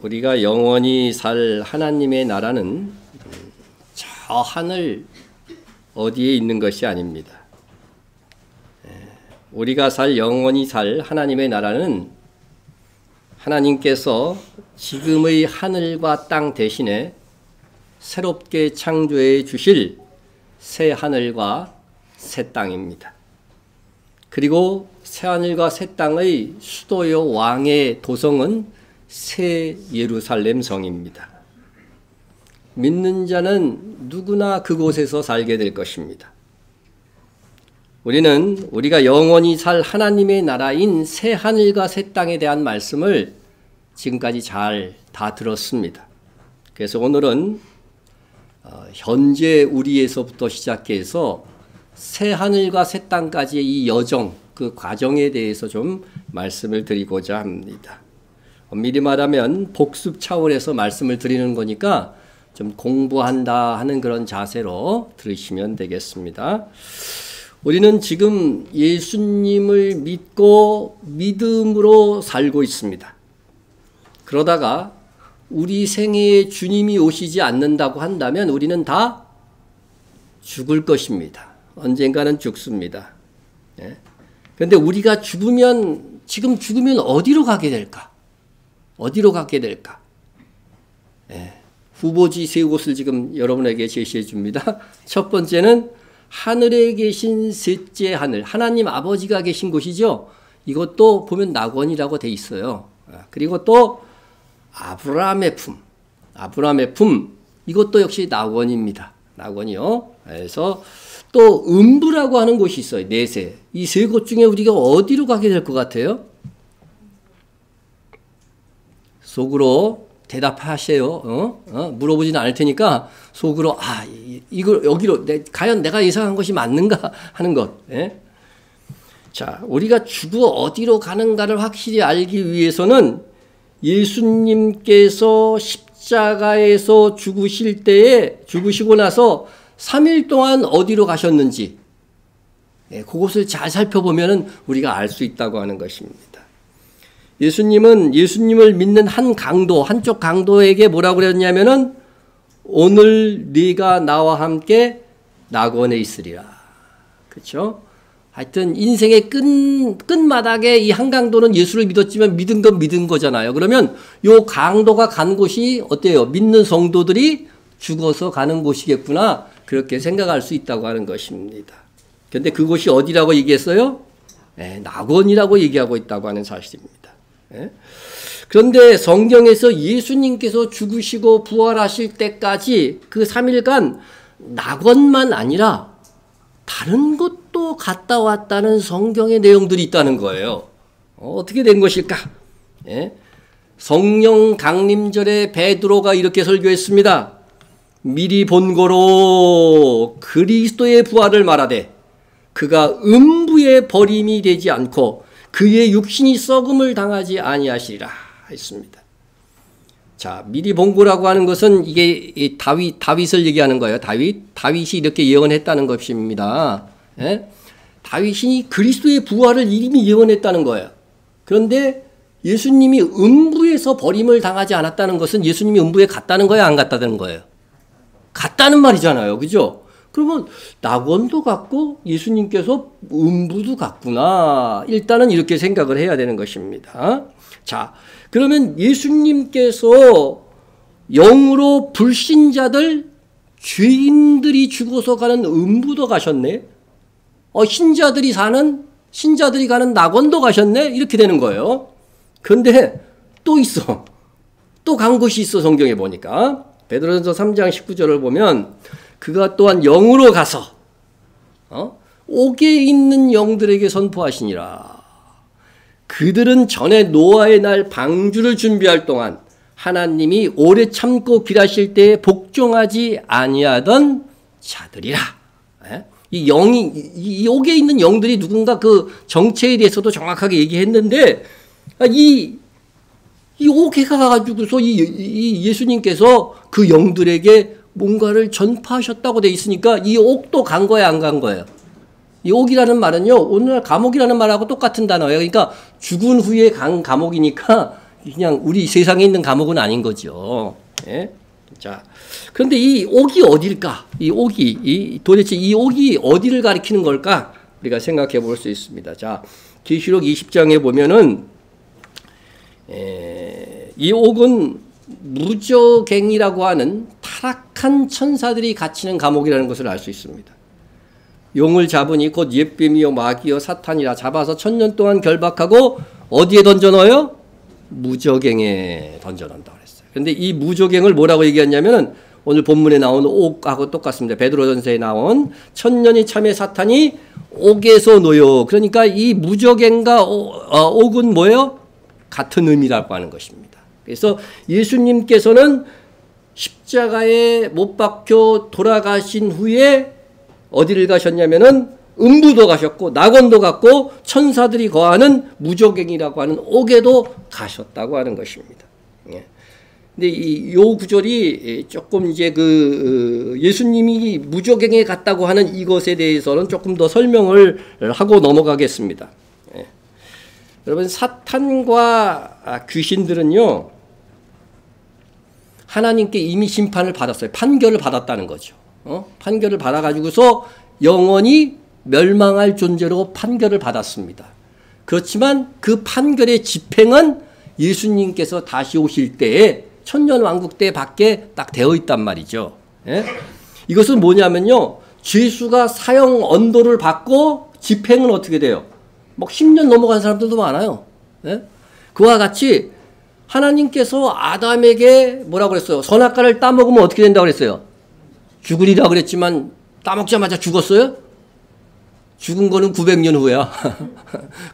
우리가 영원히 살 하나님의 나라는 저 하늘 어디에 있는 것이 아닙니다. 우리가 영원히 살 하나님의 나라는 하나님께서 지금의 하늘과 땅 대신에 새롭게 창조해 주실 새 하늘과 새 땅입니다. 그리고 새 하늘과 새 땅의 수도요 왕의 도성은 새 예루살렘 성입니다. 믿는 자는 누구나 그곳에서 살게 될 것입니다. 우리는 우리가 영원히 살 하나님의 나라인 새 하늘과 새 땅에 대한 말씀을 지금까지 잘 다 들었습니다. 그래서 오늘은 현재 우리에서부터 시작해서 새 하늘과 새 땅까지의 이 여정, 그 과정에 대해서 좀 말씀을 드리고자 합니다. 미리 말하면 복습 차원에서 말씀을 드리는 거니까 좀 공부한다 하는 그런 자세로 들으시면 되겠습니다. 우리는 지금 예수님을 믿고 믿음으로 살고 있습니다. 그러다가 우리 생애에 주님이 오시지 않는다고 한다면 우리는 다 죽을 것입니다. 언젠가는 죽습니다. 그런데 우리가 지금 죽으면 어디로 가게 될까? 어디로 가게 될까? 후보지 세 곳을 지금 여러분에게 제시해 줍니다. 첫 번째는 하늘에 계신 셋째 하늘, 하나님 아버지가 계신 곳이죠. 이것도 보면 낙원이라고 돼 있어요. 그리고 또 아브라함의 품, 이것도 역시 낙원입니다. 낙원이요. 그래서 또 음부라고 하는 곳이 있어요. 내세. 이 세 곳 중에 우리가 어디로 가게 될 것 같아요? 속으로 대답하세요. 물어보지는 않을 테니까 속으로 이걸 여기로 과연 내가 예상한 것이 맞는가 하는 것. 자, 우리가 죽어 어디로 가는가를 확실히 알기 위해서는 예수님께서 십자가에서 죽으시고 나서 3일 동안 어디로 가셨는지 그것을 잘 살펴보면 우리가 알 수 있다고 하는 것입니다. 예수님을 믿는 한쪽 강도에게 뭐라고 그랬냐면은 오늘 네가 나와 함께 낙원에 있으리라. 그렇죠? 하여튼 인생의 끝마당에 이 한 강도는 예수를 믿었지만 믿은 건 믿은 거잖아요. 그러면 요 강도가 간 곳이 어때요? 믿는 성도들이 죽어서 가는 곳이겠구나. 그렇게 생각할 수 있다고 하는 것입니다. 그런데 그곳이 어디라고 얘기했어요? 낙원이라고 얘기하고 있다고 하는 사실입니다. 그런데 성경에서 예수님께서 죽으시고 부활하실 때까지 그 3일간 낙원만 아니라 다른 곳도 갔다 왔다는 성경의 내용들이 있다는 거예요. 어떻게 된 것일까? 성령 강림절에 베드로가 이렇게 설교했습니다. 미리 본 거로 그리스도의 부활을 말하되 그가 음부에 버림이 되지 않고 그의 육신이 썩음을 당하지 아니하시리라 했습니다. 자, 미리 본 거라고 하는 것은 이게 다윗을 얘기하는 거예요. 다윗이 이렇게 예언했다는 것입니다. 다윗이 그리스도의 부활을 이미 예언했다는 거예요. 그런데 예수님이 음부에서 버림을 당하지 않았다는 것은 예수님이 음부에 갔다는 거예요, 안 갔다는 거예요? 갔다는 말이잖아요. 그죠? 그러면 낙원도 갔고 예수님께서 음부도 갔구나. 일단은 이렇게 생각을 해야 되는 것입니다. 자, 그러면 예수님께서 영으로 불신자들, 죄인들이 죽어서 가는 음부도 가셨네. 신자들이 가는 낙원도 가셨네. 이렇게 되는 거예요. 그런데 또 있어. 또 간 곳이 있어. 성경에 보니까. 베드로전서 3장 19절을 보면 그가 또한 영으로 가서 옥에 있는 영들에게 선포하시니라. 그들은 전에 노아의 날 방주를 준비할 동안 하나님이 오래 참고 길하실 때에 복종하지 아니하던 자들이라. 이 옥에 있는 영들이 누군가 그 정체에 대해서도 정확하게 얘기했는데 이 옥에 가가지고서 이 예수님께서 그 영들에게 뭔가를 전파하셨다고 돼 있으니까 이 옥도 간 거야, 안 간 거예요? 이 옥이라는 말은요, 오늘날 감옥이라는 말하고 똑같은 단어예요. 그러니까 죽은 후에 간 감옥이니까 그냥 우리 세상에 있는 과목은 아닌 거죠. 예? 자, 그런데 이 옥이 어딜까? 이 옥이, 도대체 이 옥이 어디를 가리키는 걸까? 우리가 생각해 볼 수 있습니다. 자, 계시록 20장에 보면은, 이 옥은 무저갱이라고 하는 타락한 천사들이 갇히는 감옥이라는 것을 알 수 있습니다. 용을 잡으니 곧 옛뱀이요 마귀요 사탄이라 잡아서 1000년 동안 결박하고 어디에 던져넣어요? 무저갱에 던져놓는다 그랬어요. 그런데 이 무저갱을 뭐라고 얘기했냐면은 오늘 본문에 나온 옥하고 똑같습니다. 베드로전서에 나온 1000년이 참의 사탄이 옥에서 놓여. 그러니까 이 무저갱과 옥은 뭐예요? 같은 의미라고 하는 것입니다. 그래서 예수님께서는 십자가에 못 박혀 돌아가신 후에 어디를 가셨냐면은 음부도 가셨고 낙원도 갔고 천사들이 거하는 무저갱이라고 하는 옥에도 가셨다고 하는 것입니다. 예. 근데 요 구절이 조금 이제 예수님이 무저갱에 갔다고 하는 이것에 대해서는 조금 더 설명을 하고 넘어가겠습니다. 예. 여러분, 사탄과 귀신들은요, 하나님께 이미 심판을 받았어요. 판결을 받았다는 거죠. 판결을 받아가지고서 영원히 멸망할 존재로 판결을 받았습니다. 그렇지만 그 판결의 집행은 예수님께서 다시 오실 때에 천년왕국 때 밖에 딱 되어 있단 말이죠. 예? 이것은 뭐냐면요, 죄수가 사형 언도를 받고 집행은 어떻게 돼요? 막 10년 넘어간 사람들도 많아요. 예? 그와 같이 하나님께서 아담에게 뭐라고 그랬어요? 선악과를 따먹으면 어떻게 된다고 그랬어요? 죽으리라 그랬지만 따먹자마자 죽었어요? 죽은 거는 900년 후야.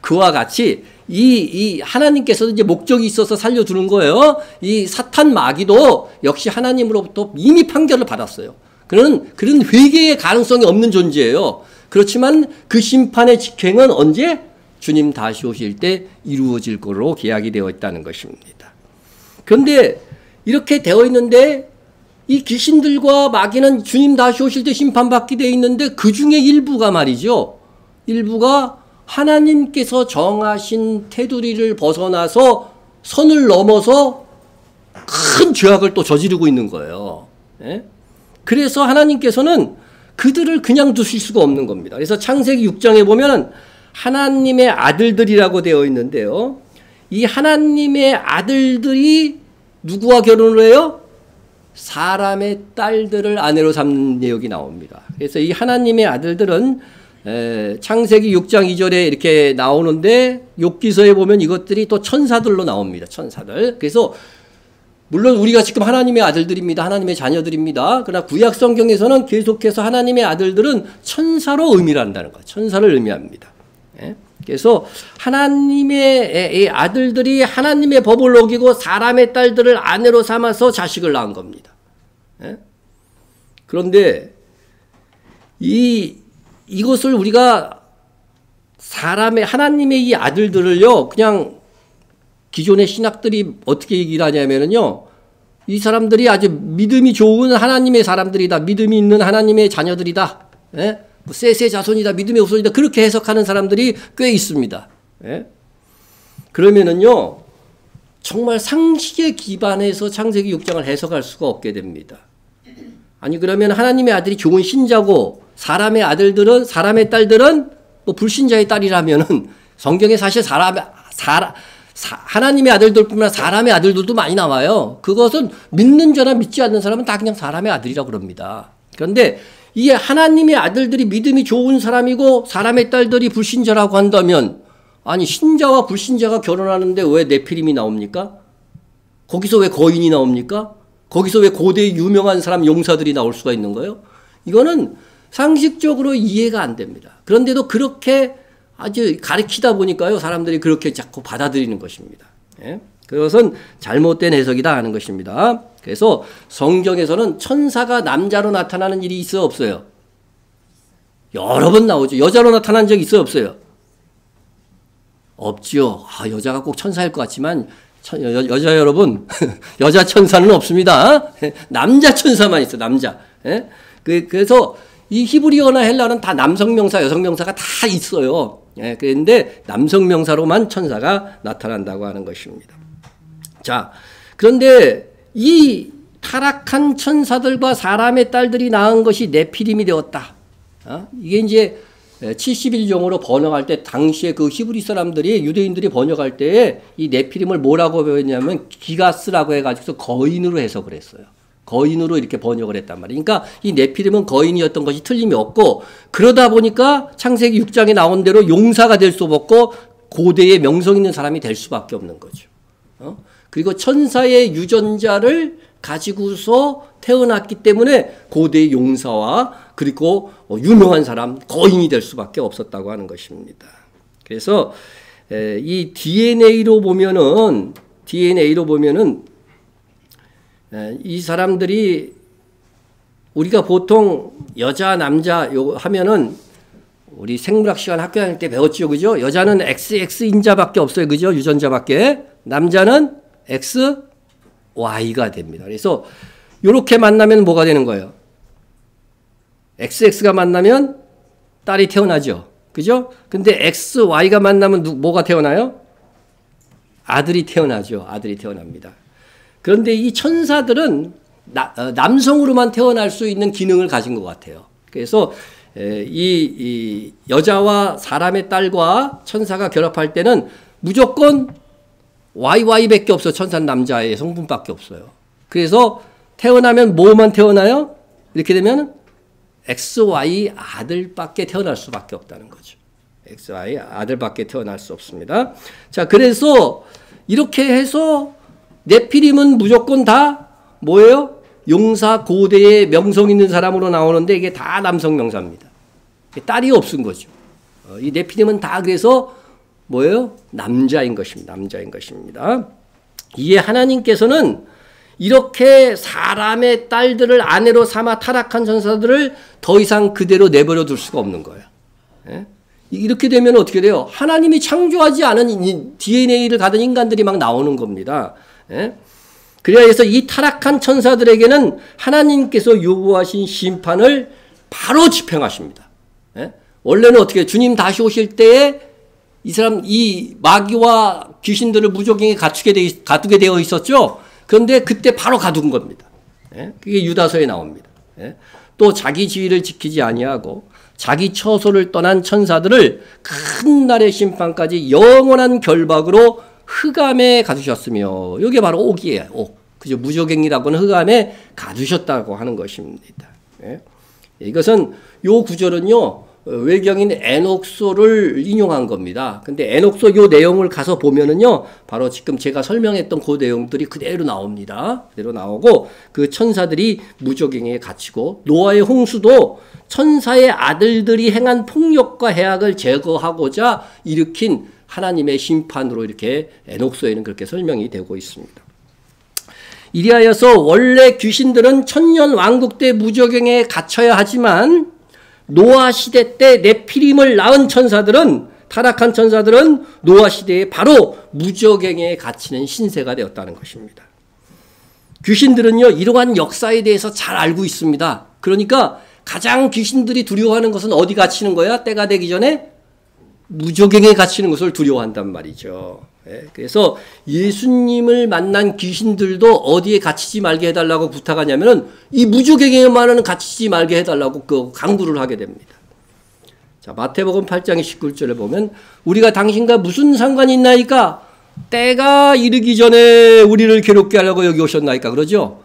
그와 같이 이 하나님께서도 이제 목적이 있어서 살려주는 거예요. 이 사탄 마귀도 역시 하나님으로부터 이미 판결을 받았어요. 그런 회개의 가능성이 없는 존재예요. 그렇지만 그 심판의 직행은 언제? 주님 다시 오실 때 이루어질 거로 계약이 되어 있다는 것입니다. 그런데 이렇게 되어 있는데 이 귀신들과 마귀는 주님 다시 오실 때 심판받게 되어 있는데 그 중에 일부가 말이죠. 일부가 하나님께서 정하신 테두리를 벗어나서 선을 넘어서 큰 죄악을 또 저지르고 있는 거예요. 예? 그래서 하나님께서는 그들을 그냥 두실 수가 없는 겁니다. 그래서 창세기 6장에 보면 하나님의 아들들이라고 되어 있는데요. 이 하나님의 아들들이 누구와 결혼을 해요? 사람의 딸들을 아내로 삼는 내용이 나옵니다. 그래서 이 하나님의 아들들은 창세기 6장 2절에 이렇게 나오는데 욥기서에 보면 이것들이 또 천사들로 나옵니다. 천사들. 그래서 물론 우리가 지금 하나님의 아들들입니다. 하나님의 자녀들입니다. 그러나 구약 성경에서는 계속해서 하나님의 아들들은 천사로 의미를 한다는 거예요. 천사를 의미합니다. 그래서 하나님의 아들들이 하나님의 법을 어기고 사람의 딸들을 아내로 삼아서 자식을 낳은 겁니다. 그런데 이것을 우리가 하나님의 이 아들들을요, 그냥 기존의 신학들이 어떻게 얘기를 하냐면요, 이 사람들이 아주 믿음이 좋은 하나님의 사람들이다. 믿음이 있는 하나님의 자녀들이다. 뭐 셋의 자손이다. 믿음의 후손이다. 그렇게 해석하는 사람들이 꽤 있습니다. 그러면은요, 정말 상식에 기반해서 창세기 6장을 해석할 수가 없게 됩니다. 아니, 그러면 하나님의 아들이 좋은 신자고 사람의 딸들은 뭐 불신자의 딸이라면은 성경에 사실 하나님의 아들들뿐만 아니라 사람의 아들들도 많이 나와요. 그것은 믿는 자나 믿지 않는 사람은 다 그냥 사람의 아들이라고 그럽니다. 그런데 이 하나님의 아들들이 믿음이 좋은 사람이고 사람의 딸들이 불신자라고 한다면, 아니, 신자와 불신자가 결혼하는데 왜 네피림이 나옵니까? 거기서 왜 거인이 나옵니까? 거기서 왜 고대 유명한 사람 용사들이 나올 수가 있는 거예요? 이거는 상식적으로 이해가 안 됩니다. 그런데도 그렇게 아주 가르치다 보니까요, 사람들이 그렇게 자꾸 받아들이는 것입니다. 그것은 잘못된 해석이다 하는 것입니다. 그래서 성경에서는 천사가 남자로 나타나는 일이 있어요, 없어요? 여러 번 나오죠. 여자로 나타난 적이 있어요, 없어요? 없지요. 여자가 꼭 천사일 것 같지만 여자 여러분, 여자 천사는 없습니다. 남자 천사만 있어요, 남자. 그래서 이 히브리어나 헬라어는 다 남성명사, 여성명사가 다 있어요. 그런데 남성명사로만 천사가 나타난다고 하는 것입니다. 자, 그런데 이 타락한 천사들과 사람의 딸들이 낳은 것이 네피림이 되었다. 이게 이제 70일종으로 번역할 때 당시에 그 히브리 사람들이 유대인들이 번역할 때에 이 네피림을 뭐라고 배웠냐면 기가스라고 해가지고 거인으로 해석을 했어요. 거인으로 이렇게 번역을 했단 말이에요. 그러니까 이 네피림은 거인이었던 것이 틀림이 없고 그러다 보니까 창세기 6장에 나온 대로 용사가 될 수 없고 고대의 명성 있는 사람이 될 수밖에 없는 거죠. 그리고 천사의 유전자를 가지고서 태어났기 때문에 고대의 용사와 그리고 유명한 사람, 거인이 될 수밖에 없었다고 하는 것입니다. 그래서 이 DNA로 보면은 이 사람들이 우리가 보통 여자, 남자 하면은 우리 생물학 시간 학교 다닐 때 배웠죠, 그죠? 여자는 XX 인자밖에 없어요, 그죠? 유전자밖에. 남자는 XY가 됩니다. 그래서 이렇게 만나면 뭐가 되는 거예요? XX가 만나면 딸이 태어나죠. 그죠? 근데 XY가 만나면 뭐가 태어나요? 아들이 태어나죠. 아들이 태어납니다. 그런데 이 천사들은 남성으로만 태어날 수 있는 기능을 가진 것 같아요. 그래서 이 여자와 사람의 딸과 천사가 결합할 때는 무조건 YY밖에 없어요. 천사는 남자의 성분밖에 없어요. 그래서 태어나면 뭐만 태어나요? 이렇게 되면 XY 아들밖에 태어날 수밖에 없다는 거죠. XY 아들밖에 태어날 수 없습니다. 자, 그래서 이렇게 해서 네피림은 무조건 다 뭐예요? 용사 고대의 명성 있는 사람으로 나오는데 이게 다 남성 명사입니다. 딸이 없은 거죠. 이 네피림은 다 그래서 뭐예요? 남자인 것입니다. 남자인 것입니다. 이에 하나님께서는 이렇게 사람의 딸들을 아내로 삼아 타락한 천사들을 더 이상 그대로 내버려 둘 수가 없는 거예요. 예? 이렇게 되면 어떻게 돼요? 하나님이 창조하지 않은 DNA를 가진 인간들이 막 나오는 겁니다. 예? 그래서 이 타락한 천사들에게는 하나님께서 요구하신 심판을 바로 집행하십니다. 예? 원래는 어떻게 주님 다시 오실 때에 이 마귀와 귀신들을 무조건에 가두게 되어 있었죠. 그런데 그때 바로 가둔 겁니다. 예? 그게 유다서에 나옵니다. 예? 또 자기 지위를 지키지 아니하고 자기 처소를 떠난 천사들을 큰 날의 심판까지 영원한 결박으로 흑암에 가두셨으며, 이게 바로 옥이에요. 옥. 그죠? 무조갱이라고는 흑암에 가두셨다고 하는 것입니다. 예? 이것은 요 구절은요, 외경인 에녹소를 인용한 겁니다. 근데 에녹소 요 내용을 가서 보면은요, 바로 지금 제가 설명했던 그 내용들이 그대로 나옵니다. 그대로 나오고, 그 천사들이 무조갱에 갇히고, 노아의 홍수도 천사의 아들들이 행한 폭력과 해악을 제거하고자 일으킨 하나님의 심판으로 이렇게 에녹소에는 그렇게 설명이 되고 있습니다. 이리하여서 원래 귀신들은 천년 왕국 때 무저갱에 갇혀야 하지만 노아 시대 때 네피림을 낳은 천사들은, 타락한 천사들은 노아 시대에 바로 무저갱에 갇히는 신세가 되었다는 것입니다. 귀신들은요, 이러한 역사에 대해서 잘 알고 있습니다. 그러니까 가장 귀신들이 두려워하는 것은 어디 갇히는 거야? 때가 되기 전에 무저갱에 갇히는 것을 두려워한단 말이죠. 예, 그래서 예수님을 만난 귀신들도 어디에 갇히지 말게 해달라고 부탁하냐면은 이 무저갱에만은 갇히지 말게 해달라고 그 강구를 하게 됩니다. 자, 마태복음 8장 19절에 보면 우리가 당신과 무슨 상관이 있나이까? 때가 이르기 전에 우리를 괴롭게 하려고 여기 오셨나이까? 그러죠?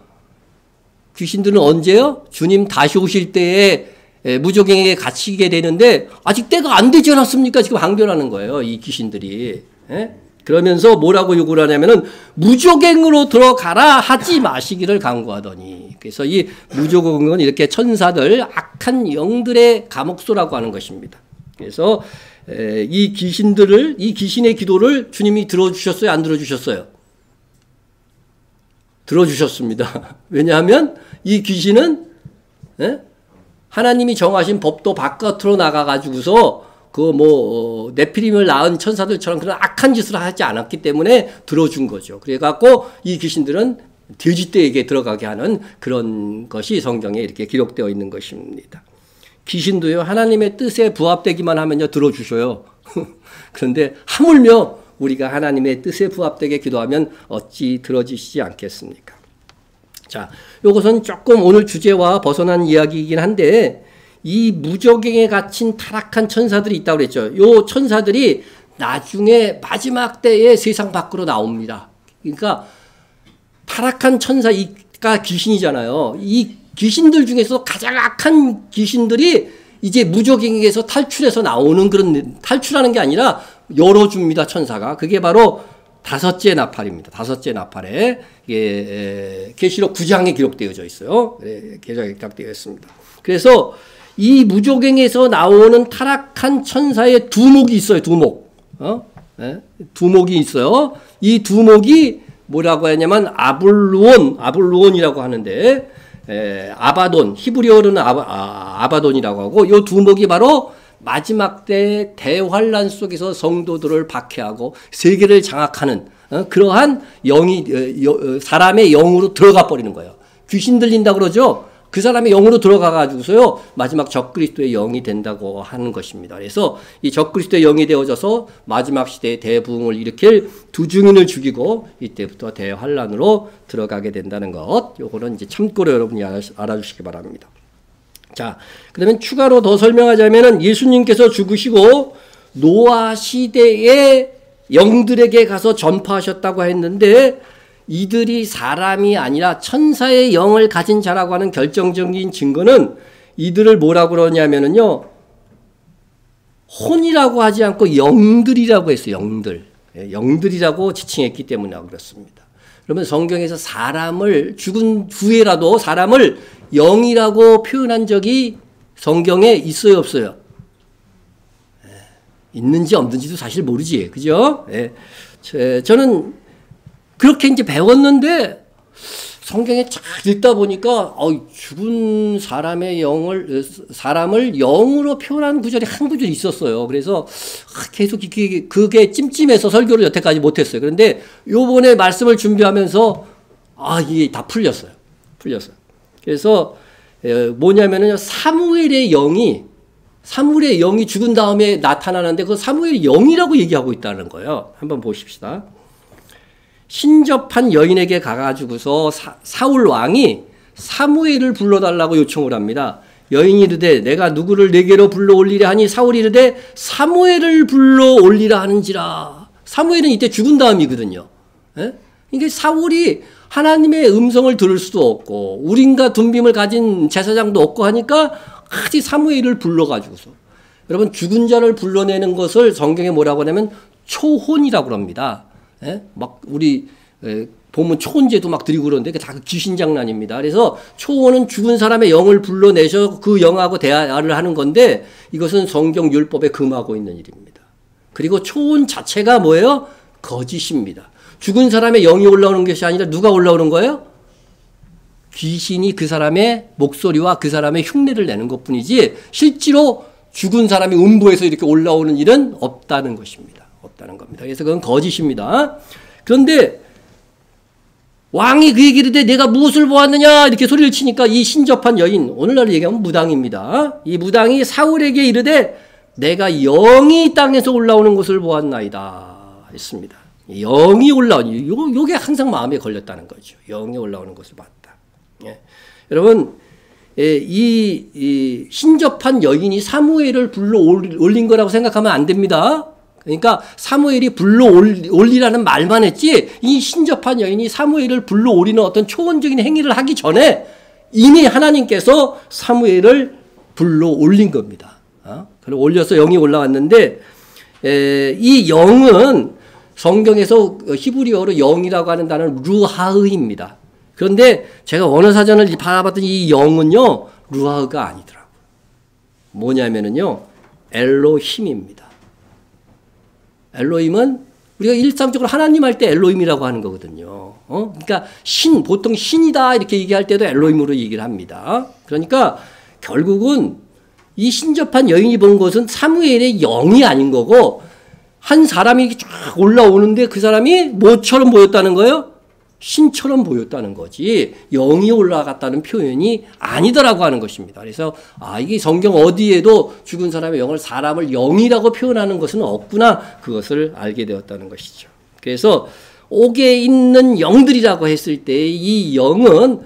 귀신들은 언제요? 주님 다시 오실 때에 무저갱에 갇히게 되는데 아직 때가 안 되지 않았습니까? 지금 항변하는 거예요, 이 귀신들이. 예? 그러면서 뭐라고 요구를 하냐면은 무저갱으로 들어가라 하지 마시기를 강구하더니. 그래서 이 무저갱은 이렇게 천사들, 악한 영들의 감옥소라고 하는 것입니다. 그래서 이 귀신의 기도를 주님이 들어주셨어요? 안 들어주셨어요? 들어주셨습니다. 왜냐하면 이 귀신은 하나님이 정하신 법도 바깥으로 나가가지고서 네피림을 낳은 천사들처럼 그런 악한 짓을 하지 않았기 때문에 들어준 거죠. 그래갖고 이 귀신들은 돼지떼에게 들어가게 하는 그런 것이 성경에 이렇게 기록되어 있는 것입니다. 귀신도요, 하나님의 뜻에 부합되기만 하면요, 들어주셔요. 그런데 하물며 우리가 하나님의 뜻에 부합되게 기도하면 어찌 들어지시지 않겠습니까? 자, 요것은 조금 오늘 주제와 벗어난 이야기이긴 한데 이 무저갱에 갇힌 타락한 천사들이 있다고 그랬죠. 요 천사들이 나중에 마지막 때에 세상 밖으로 나옵니다. 그러니까 타락한 천사가 귀신이잖아요. 이 귀신들 중에서 가장 악한 귀신들이 이제 무저갱에서 탈출해서 나오는 그런, 탈출하는 게 아니라 열어줍니다, 천사가. 그게 바로 다섯째 나팔입니다. 다섯째 나팔에 계시록 9장에 기록되어져 있어요. 계시록에 기록되어 있습니다. 그래서 이 무저갱에서 나오는 타락한 천사의 두목이 있어요. 두목. 두목이 있어요. 이 두목이 뭐라고 하냐면 아블루온이라고 하는데, 아바돈, 히브리어로는 아바돈이라고 하고, 이 두목이 바로 마지막 때 대환란 속에서 성도들을 박해하고 세계를 장악하는 그러한 사람의 영으로 들어가 버리는 거예요. 귀신 들린다 그러죠. 그 사람의 영으로 들어가 가지고서요 마지막 적그리스도의 영이 된다고 하는 것입니다. 그래서 이 적그리스도의 영이 되어져서 마지막 시대의 대부흥을 일으킬 두 증인을 죽이고 이때부터 대환란으로 들어가게 된다는 것. 요거는 이제 참고로 여러분이 알아주시기 바랍니다. 자, 그러면 추가로 더 설명하자면은 예수님께서 죽으시고 노아 시대의 영들에게 가서 전파하셨다고 했는데 이들이 사람이 아니라 천사의 영을 가진 자라고 하는 결정적인 증거는 이들을 뭐라고 그러냐면은요, 혼이라고 하지 않고 영들이라고 했어요. 영들. 영들이라고 지칭했기 때문에 그렇습니다. 그러면 성경에서 사람을 죽은 후에라도 사람을 영이라고 표현한 적이 성경에 있어요, 없어요? 있는지 없는지도 사실 모르지, 그죠? 저는 그렇게 이제 배웠는데 성경에 잘 읽다 보니까 죽은 사람의 사람을 영으로 표현한 구절이 한 구절이 있었어요. 그래서 계속 그게 찜찜해서 설교를 여태까지 못했어요. 그런데 요번에 말씀을 준비하면서 이게 다 풀렸어요. 그래서 뭐냐면은 사무엘의 영이 죽은 다음에 나타나는데 그 사무엘의 영이라고 얘기하고 있다는 거예요. 한번 보십시다. 신접한 여인에게 가가지고서 사울 왕이 사무엘을 불러달라고 요청을 합니다. 여인이 이르되 내가 누구를 내게로 불러 올리라 하니 사울이 이르되 사무엘을 불러 올리라 하는지라. 사무엘은 이때 죽은 다음이거든요. 이게 사울이 하나님의 음성을 들을 수도 없고 우림과 둠빔을 가진 제사장도 없고 하니까 아직 사무엘을 불러가지고서, 여러분 죽은 자를 불러내는 것을 성경에 뭐라고 하냐면 초혼이라고 합니다. 막 우리 보면 초혼제도 막 드리고 그러는데 그게 다 귀신 장난입니다. 그래서 초혼은 죽은 사람의 영을 불러내서 그 영하고 대화를 하는 건데 이것은 성경 율법에 금하고 있는 일입니다. 그리고 초혼 자체가 뭐예요? 거짓입니다. 죽은 사람의 영이 올라오는 것이 아니라 누가 올라오는 거예요? 귀신이 그 사람의 목소리와 그 사람의 흉내를 내는 것뿐이지 실제로 죽은 사람이 음부에서 이렇게 올라오는 일은 없다는 것입니다. 없다는 겁니다. 그래서 그건 거짓입니다. 그런데 왕이 그 얘기를 해 내가 무엇을 보았느냐 이렇게 소리를 치니까 이 신접한 여인, 오늘날 얘기하면 무당입니다. 이 무당이 사울에게 이르되 내가 영이 땅에서 올라오는 것을 보았나이다 했습니다. 영이 올라오니 요게 항상 마음에 걸렸다는 거죠. 영이 올라오는 것을 봤다. 여러분 이 신접한 여인이 사무엘을 불러 올린 거라고 생각하면 안 됩니다. 그러니까 사무엘이 불러 올리라는 말만 했지 이 신접한 여인이 사무엘을 불러 올리는 어떤 초원적인 행위를 하기 전에 이미 하나님께서 사무엘을 불러 올린 겁니다. 그리고 올려서 영이 올라왔는데 이 영은 성경에서 히브리어로 영이라고 하는 단어는 루하흐입니다. 그런데 제가 원어사전을 바라봤더니 이 영은요 루하흐가 아니더라고요. 뭐냐면은요 엘로힘입니다. 엘로힘은 우리가 일상적으로 하나님 할 때 엘로힘이라고 하는 거거든요. 그러니까 보통 신이다 이렇게 얘기할 때도 엘로힘으로 얘기를 합니다. 그러니까 결국은 이 신접한 여인이 본 것은 사무엘의 영이 아닌 거고 한 사람이 쫙 올라오는데 그 사람이 뭐처럼 보였다는 거예요? 신처럼 보였다는 거지 영이 올라갔다는 표현이 아니더라고 하는 것입니다. 그래서 이게 성경 어디에도 죽은 사람의 영을 사람을 영이라고 표현하는 것은 없구나 그것을 알게 되었다는 것이죠. 그래서 옥에 있는 영들이라고 했을 때 이 영은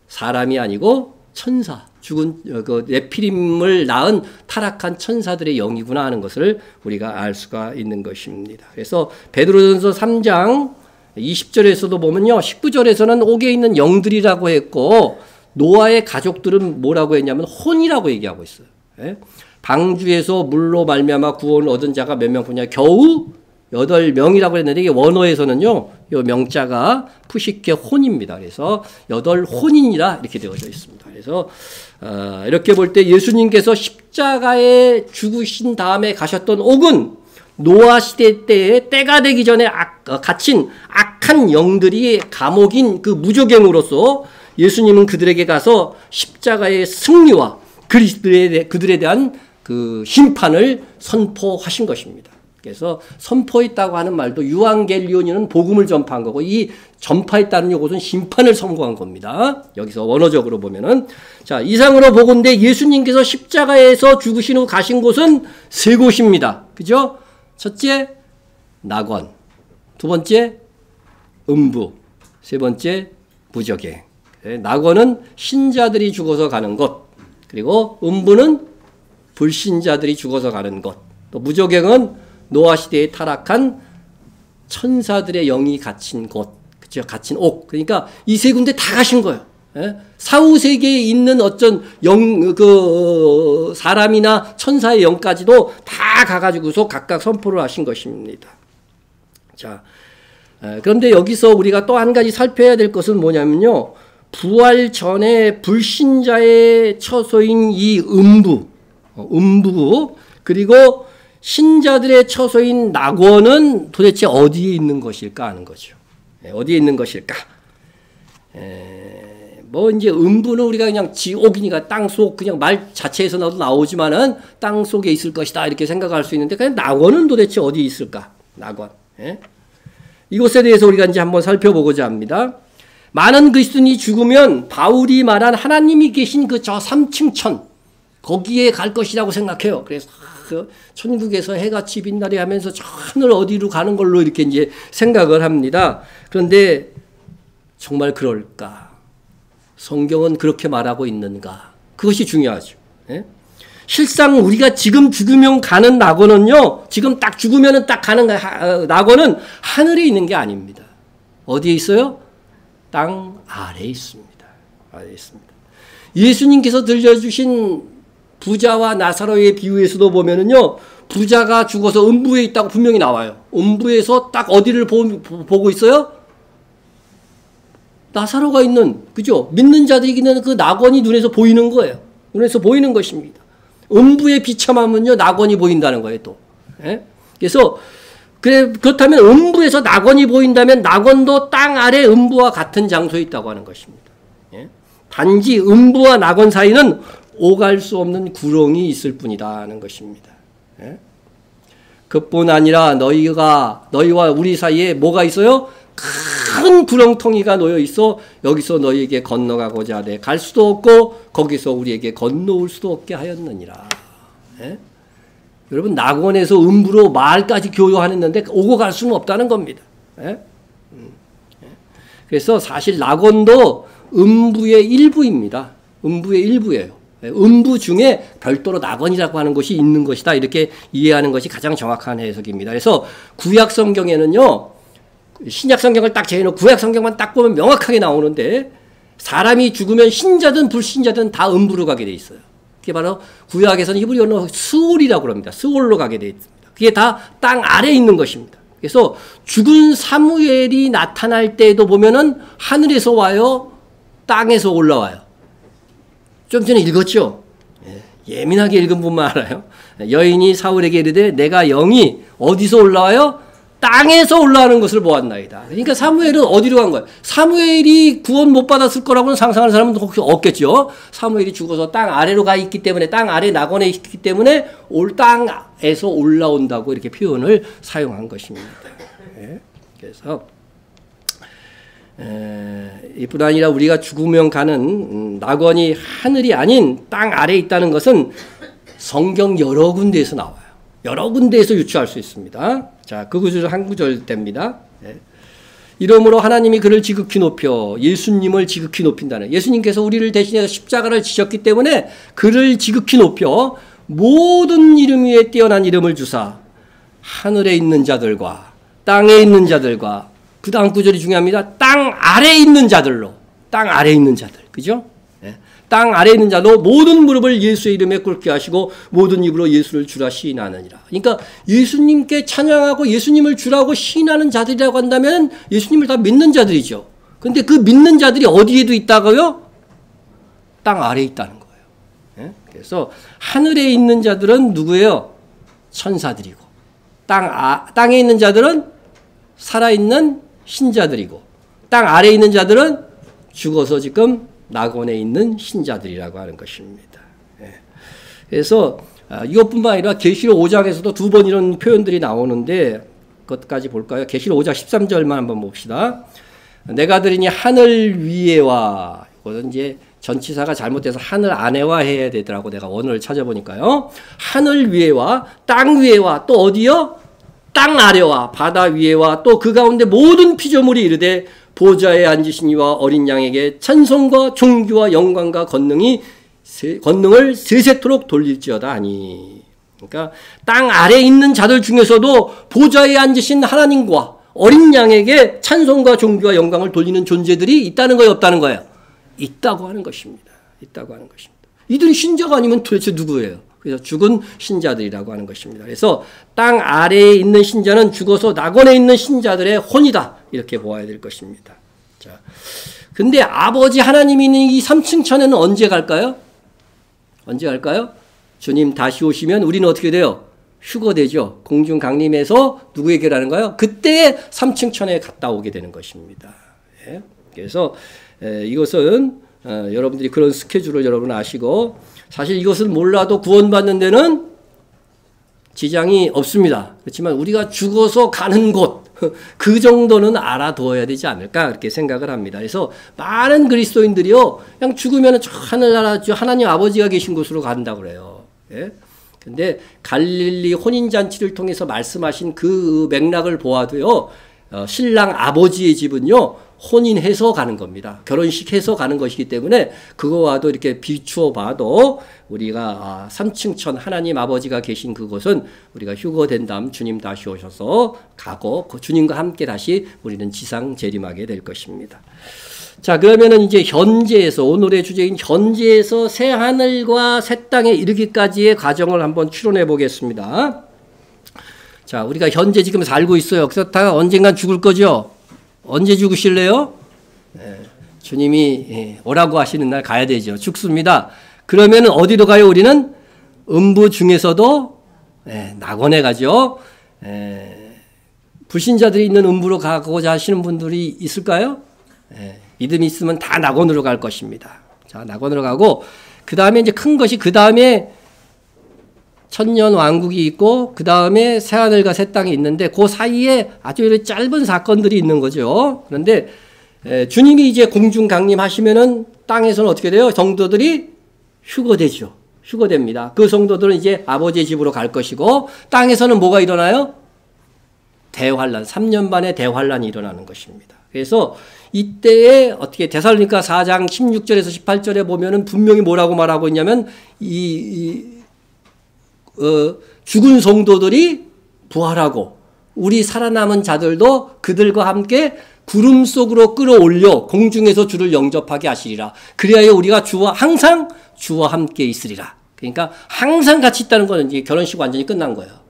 사람이 아니고 천사, 죽은 그 네피림을 낳은 타락한 천사들의 영이구나 하는 것을 우리가 알 수가 있는 것입니다. 그래서 베드로전서 3장 20절에서도 보면요, 19절에서는 옥에 있는 영들이라고 했고 노아의 가족들은 뭐라고 했냐면 혼이라고 얘기하고 있어요. 예? 방주에서 물로 말미암아 구원을 얻은 자가 몇 명 보냐? 겨우 8명이라고 했는데 이게 원어에서는요, 이 명자가 푸시케 혼입니다. 그래서 8혼인이라 이렇게 되어져 있습니다. 그래서 이렇게 볼 때 예수님께서 십자가에 죽으신 다음에 가셨던 옥은 노아 시대 때에 때가 되기 전에 갇힌 악한 영들이 감옥인 그 무저갱으로서 예수님은 그들에게 가서 십자가의 승리와 그들에 대한 그 심판을 선포하신 것입니다. 그래서 선포했다고 하는 말도 유앙겔리온이는 복음을 전파한 거고 이 전파했다는 것은 심판을 선고한 겁니다. 여기서 원어적으로 보면은 자 이상으로 보건대 예수님께서 십자가에서 죽으신 후 가신 곳은 3곳입니다. 그죠? 첫째 낙원, 두 번째 음부, 세 번째 무저갱. 낙원은 신자들이 죽어서 가는 곳, 그리고 음부는 불신자들이 죽어서 가는 곳, 또 무저갱은 노아 시대에 타락한 천사들의 영이 갇힌 곳, 그죠? 갇힌 옥. 그러니까 이 3군데 다 가신 거예요. 예? 사후 세계에 있는 어떤 사람이나 천사의 영까지도 다 가가지고서 각각 선포를 하신 것입니다. 자, 그런데 여기서 우리가 또 한 가지 살펴야 될 것은 뭐냐면요. 부활 전에 불신자의 처소인 이 음부, 그리고 신자들의 처소인 낙원은 도대체 어디에 있는 것일까 하는 거죠. 어디에 있는 것일까? 뭐 이제 음부는 우리가 그냥 지옥이니까 땅속 그냥 말 자체에서 나오지만은 땅 속에 있을 것이다 이렇게 생각할 수 있는데 그냥 낙원은 도대체 어디 있을까? 낙원. 이곳에 대해서 우리가 이제 한번 살펴보고자 합니다. 많은 그리스도인이 죽으면 바울이 말한 하나님이 계신 그 저 3층 천 거기에 갈 것이라고 생각해요. 그래서 천국에서 해같이 빛나리 하면서 저 하늘 어디로 가는 걸로 이렇게 이제 생각을 합니다. 그런데 정말 그럴까? 성경은 그렇게 말하고 있는가? 그것이 중요하죠. 예? 실상 우리가 지금 죽으면 가는 낙원은요, 지금 딱 죽으면 딱 가는 낙원은 하늘에 있는 게 아닙니다. 어디에 있어요? 땅 아래에 있습니다. 아래에 있습니다. 예수님께서 들려주신 부자와 나사로의 비유에서도 보면은요, 부자가 죽어서 음부에 있다고 분명히 나와요. 음부에서 딱 어디를 보고 있어요? 나사로가 있는, 그죠? 믿는 자들에게는 그 낙원이 눈에서 보이는 거예요. 눈에서 보이는 것입니다. 음부에 비참하면요, 낙원이 보인다는 거예요, 또. 예? 그래서, 그렇다면 음부에서 낙원이 보인다면 낙원도 땅 아래 음부와 같은 장소에 있다고 하는 것입니다. 예? 단지 음부와 낙원 사이는 오갈 수 없는 구렁이 있을 뿐이다 하는 것입니다. 예? 그뿐 아니라 너희와 우리 사이에 뭐가 있어요? 큰 구렁텅이가 놓여 있어 여기서 너희에게 건너가고자 하되 갈 수도 없고 거기서 우리에게 건너올 수도 없게 하였느니라. 예? 여러분 낙원에서 음부로 마을까지 교류하는데 오고 갈 수는 없다는 겁니다. 예? 그래서 사실 낙원도 음부의 일부입니다. 음부의 일부예요. 음부 중에 별도로 낙원이라고 하는 것이 있는 것이다. 이렇게 이해하는 것이 가장 정확한 해석입니다. 그래서 구약 성경에는요, 신약 성경을 딱 제해놓고 구약 성경만 딱 보면 명확하게 나오는데 사람이 죽으면 신자든 불신자든 다 음부로 가게 돼 있어요. 그게 바로 구약에서는 히브리어로 스올이라고 합니다. 스올로 가게 돼 있습니다. 그게 다 땅 아래에 있는 것입니다. 그래서 죽은 사무엘이 나타날 때도 보면은 하늘에서 와요, 땅에서 올라와요. 좀 전에 읽었죠? 예민하게 읽은 분만 알아요. 여인이 사울에게 이르되 내가 영이 어디서 올라와요? 땅에서 올라오는 것을 보았나이다. 그러니까 사무엘은 어디로 간 거예요? 사무엘이 구원 못 받았을 거라고는 상상하는 사람은 혹시 없겠죠. 사무엘이 죽어서 땅 아래로 가 있기 때문에 땅 아래 낙원에 있기 때문에 땅에서 올라온다고 이렇게 표현을 사용한 것입니다. 그래서 이뿐 아니라 우리가 죽으면 가는 낙원이 하늘이 아닌 땅 아래에 있다는 것은 성경 여러 군데에서 나와요. 여러 군데에서 유추할 수 있습니다. 자, 그 구절 한 구절 됩니다. 이러므로 하나님이 그를 지극히 높여 예수님을 지극히 높인다는, 예수님께서 우리를 대신해서 십자가를 지셨기 때문에 그를 지극히 높여 모든 이름 위에 뛰어난 이름을 주사 하늘에 있는 자들과 땅에 있는 자들과, 그 다음 구절이 중요합니다. 땅 아래에 있는 자들로, 땅 아래에 있는 자들, 그죠? 땅 아래에 있는 자도 모든 무릎을 예수의 이름에 꿇게 하시고 모든 입으로 예수를 주라 시인하느니라. 그러니까 예수님께 찬양하고 예수님을 주라고 시인하는 자들이라고 한다면 예수님을 다 믿는 자들이죠. 그런데 그 믿는 자들이 어디에도 있다고요? 땅 아래에 있다는 거예요. 그래서 하늘에 있는 자들은 누구예요? 천사들이고, 땅에 있는 자들은 살아있는 신자들이고, 땅 아래에 있는 자들은 죽어서 지금 낙원에 있는 신자들이라고 하는 것입니다. 그래서 이것뿐만 아니라 계시록 5장에서도 두 번 이런 표현들이 나오는데 그것까지 볼까요? 계시록 5장 13절만 한번 봅시다. 내가 들으니 하늘 위에와, 이것은 이제 전치사가 잘못돼서 하늘 안에와 해야 되더라고. 내가 원어를 찾아보니까요. 하늘 위에와 땅 위에와 또 어디요? 땅 아래와 바다 위에와 또 그 가운데 모든 피조물이 이르되 보좌에 앉으신 이와 어린 양에게 찬송과 존귀와 영광과 권능을 세세토록 돌릴지어다 하니. 그러니까 땅 아래에 있는 자들 중에서도 보좌에 앉으신 하나님과 어린 양에게 찬송과 존귀와 영광을 돌리는 존재들이 있다는 거예요, 없다는 거예요? 있다고 하는 것입니다. 있다고 하는 것입니다. 이들이 신자가 아니면 도대체 누구예요? 그래서 죽은 신자들이라고 하는 것입니다. 그래서 땅 아래에 있는 신자는 죽어서 낙원에 있는 신자들의 혼이다, 이렇게 보아야 될 것입니다. 자, 근데 아버지 하나님이 있는 이 3층 천에는 언제 갈까요? 언제 갈까요? 주님 다시 오시면 우리는 어떻게 돼요? 휴거되죠. 공중 강림해서 누구에게 가는가요? 그때 3층 천에 갔다 오게 되는 것입니다. 그래서 이것은 여러분들이 그런 스케줄을 여러분 아시고, 사실 이것을 몰라도 구원받는 데는 지장이 없습니다. 그렇지만 우리가 죽어서 가는 곳, 그 정도는 알아두어야 되지 않을까, 그렇게 생각을 합니다. 그래서 많은 그리스도인들이요, 그냥 죽으면 저 하늘나라 하나님 아버지가 계신 곳으로 간다고 그래요. 근데 갈릴리 혼인잔치를 통해서 말씀하신 그 맥락을 보아도요, 신랑 아버지의 집은요, 혼인해서 가는 겁니다. 결혼식해서 가는 것이기 때문에 그거와도 이렇게 비추어 봐도 우리가 3층 천 하나님 아버지가 계신 그곳은 우리가 휴거된 다음 주님 다시 오셔서 가고 그 주님과 함께 다시 우리는 지상 재림하게 될 것입니다. 자, 그러면은 이제 현재에서, 오늘의 주제인 현재에서 새 하늘과 새 땅에 이르기까지의 과정을 한번 추론해 보겠습니다. 자, 우리가 현재 지금 살고 있어요. 그래서 다 언젠간 죽을 거죠. 언제 죽으실래요? 주님이 오라고 하시는 날 가야 되죠. 죽습니다. 그러면 어디로 가요? 우리는 음부 중에서도 낙원에 가죠. 불신자들이 있는 음부로 가고자 하시는 분들이 있을까요? 믿음이 있으면 다 낙원으로 갈 것입니다. 자, 낙원으로 가고, 그 다음에 이제 큰 것이, 그 다음에 천년 왕국이 있고 그 다음에 새하늘과 새 땅이 있는데 그 사이에 아주 짧은 사건들이 있는 거죠. 그런데 주님이 이제 공중 강림하시면은 땅에서는 어떻게 돼요? 성도들이 휴거되죠. 휴거됩니다. 그 성도들은 이제 아버지의 집으로 갈 것이고, 땅에서는 뭐가 일어나요? 대환란, 3년 반의 대환란이 일어나는 것입니다. 그래서 이때에 어떻게 데살로니가 4장 16절에서 18절에 보면은 분명히 뭐라고 말하고 있냐면 죽은 성도들이 부활하고 우리 살아남은 자들도 그들과 함께 구름 속으로 끌어올려 공중에서 주를 영접하게 하시리라. 그리하여 우리가 항상 주와 함께 있으리라. 그러니까 항상 같이 있다는 거는 이제 결혼식 완전히 끝난 거예요.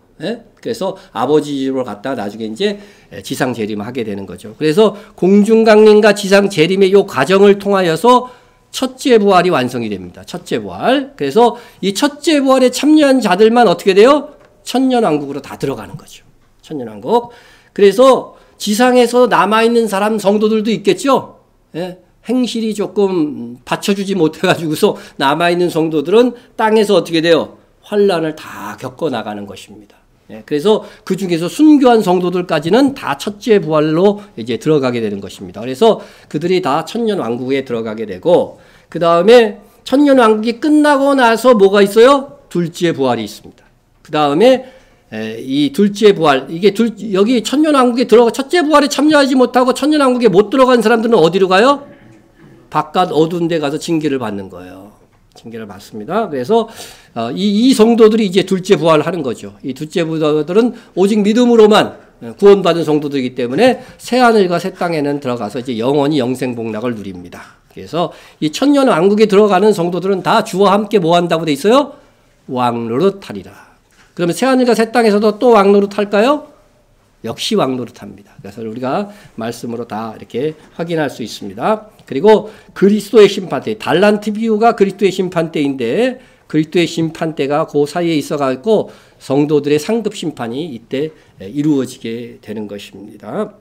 그래서 아버지 집으로 갔다가 나중에 이제 지상 재림하게 되는 거죠. 그래서 공중 강림과 지상 재림의 이 과정을 통하여서 첫째 부활이 완성이 됩니다. 첫째 부활. 그래서 이 첫째 부활에 참여한 자들만 어떻게 돼요? 천년왕국으로 다 들어가는 거죠. 천년왕국. 그래서 지상에서 남아있는 사람 성도들도 있겠죠. 행실이 조금 받쳐주지 못해가지고서 남아있는 성도들은 땅에서 어떻게 돼요? 환란을 다 겪어나가는 것입니다. 그래서 그 중에서 순교한 성도들까지는 다 첫째 부활로 이제 들어가게 되는 것입니다. 그래서 그들이 다 천년왕국에 들어가게 되고, 그 다음에 천년왕국이 끝나고 나서 뭐가 있어요? 둘째 부활이 있습니다. 그 다음에 이 둘째 부활, 이게 여기 천년왕국에 첫째 부활에 참여하지 못하고 천년왕국에 못 들어간 사람들은 어디로 가요? 바깥 어두운 데 가서 징계를 받는 거예요. 징계를 받습니다. 그래서 이 성도들이 이제 둘째 부활하는 거죠. 이 둘째 부활들은 오직 믿음으로만 구원받은 성도들이기 때문에 새하늘과 새 땅에는 들어가서 이제 영원히 영생복락을 누립니다. 그래서 이 천년왕국에 들어가는 성도들은 다 주와 함께 뭐 한다고 돼 있어요? 왕노릇하리라. 그러면 새하늘과 새 땅에서도 또 왕노릇할까요? 역시 왕노릇합니다. 그래서 우리가 말씀으로 다 이렇게 확인할 수 있습니다. 그리고 그리스도의 심판대, 달란트 비유가 그리스도의 심판대인데, 그리스도의 심판대가 그 사이에 있어가지고 성도들의 상급 심판이 이때 이루어지게 되는 것입니다.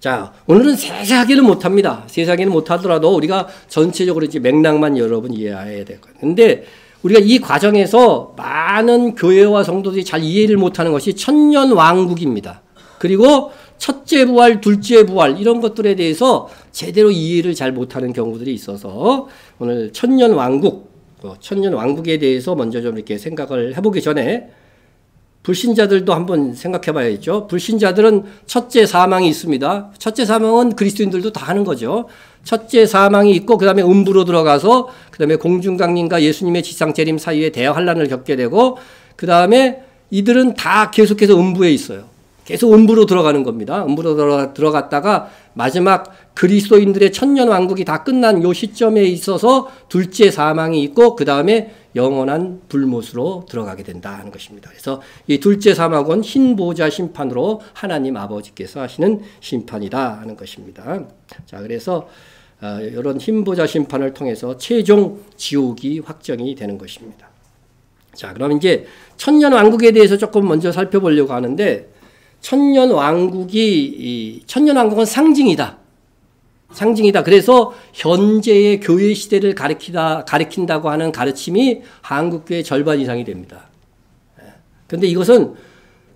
자, 오늘은 세세하게는 못합니다. 세세하게는 못하더라도 우리가 전체적으로 이제 맥락만 여러분 이해해야 될 거예요. 근데 우리가 이 과정에서 많은 교회와 성도들이 잘 이해를 못하는 것이 천년왕국입니다. 그리고 첫째 부활, 둘째 부활 이런 것들에 대해서 제대로 이해를 잘 못하는 경우들이 있어서 오늘 천년왕국에 대해서 먼저 좀 이렇게 생각을 해보기 전에 불신자들도 한번 생각해 봐야겠죠. 불신자들은 첫째 사망이 있습니다. 첫째 사망은 그리스도인들도 다 하는 거죠. 첫째 사망이 있고 그 다음에 음부로 들어가서 그 다음에 공중강림과 예수님의 지상재림 사이에 대환란을 겪게 되고 그 다음에 이들은 다 계속해서 음부에 있어요. 계속 음부로 들어가는 겁니다. 음부로 들어갔다가 마지막 그리스도인들의 천년왕국이 다 끝난 요 시점에 있어서 둘째 사망이 있고 그 다음에 영원한 불못으로 들어가게 된다는 것입니다. 그래서 이 둘째 사망은 흰 보좌 심판으로 하나님 아버지께서 하시는 심판이다 하는 것입니다. 자, 그래서 이런 흰 보좌 심판을 통해서 최종 지옥이 확정이 되는 것입니다. 자, 그럼 이제 천년왕국에 대해서 조금 먼저 살펴보려고 하는데, 천년왕국은 상징이다. 상징이다. 그래서 현재의 교회 시대를 가리킨다고 하는 가르침이 한국교회 절반 이상이 됩니다. 그런데 이것은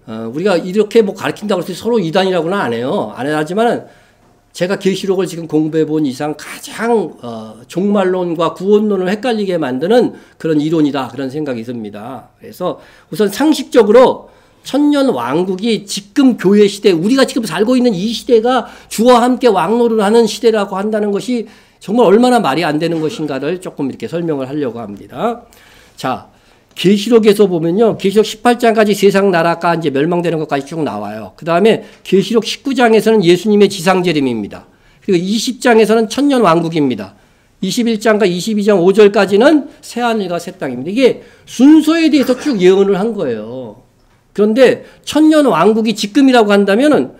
우리가 이렇게 뭐 가르친다고 해서 서로 이단이라고는 안 해요. 안 하지만 제가 계시록을 지금 공부해 본 이상 가장 종말론과 구원론을 헷갈리게 만드는 그런 이론이다. 그런 생각이 듭니다. 그래서 우선 상식적으로 천년왕국이 지금 교회 시대, 우리가 지금 살고 있는 이 시대가 주와 함께 왕노를 하는 시대라고 한다는 것이 정말 얼마나 말이 안 되는 것인가를 조금 이렇게 설명을 하려고 합니다. 자, 계시록에서 보면요. 계시록 18장까지 세상 나라가 이제 멸망되는 것까지 쭉 나와요. 그 다음에 계시록 19장에서는 예수님의 지상재림입니다. 그리고 20장에서는 천년왕국입니다. 21장과 22장 5절까지는 새하늘과 새 땅입니다. 이게 순서에 대해서 쭉 예언을 한 거예요. 그런데 천년왕국이 지금이라고 한다면은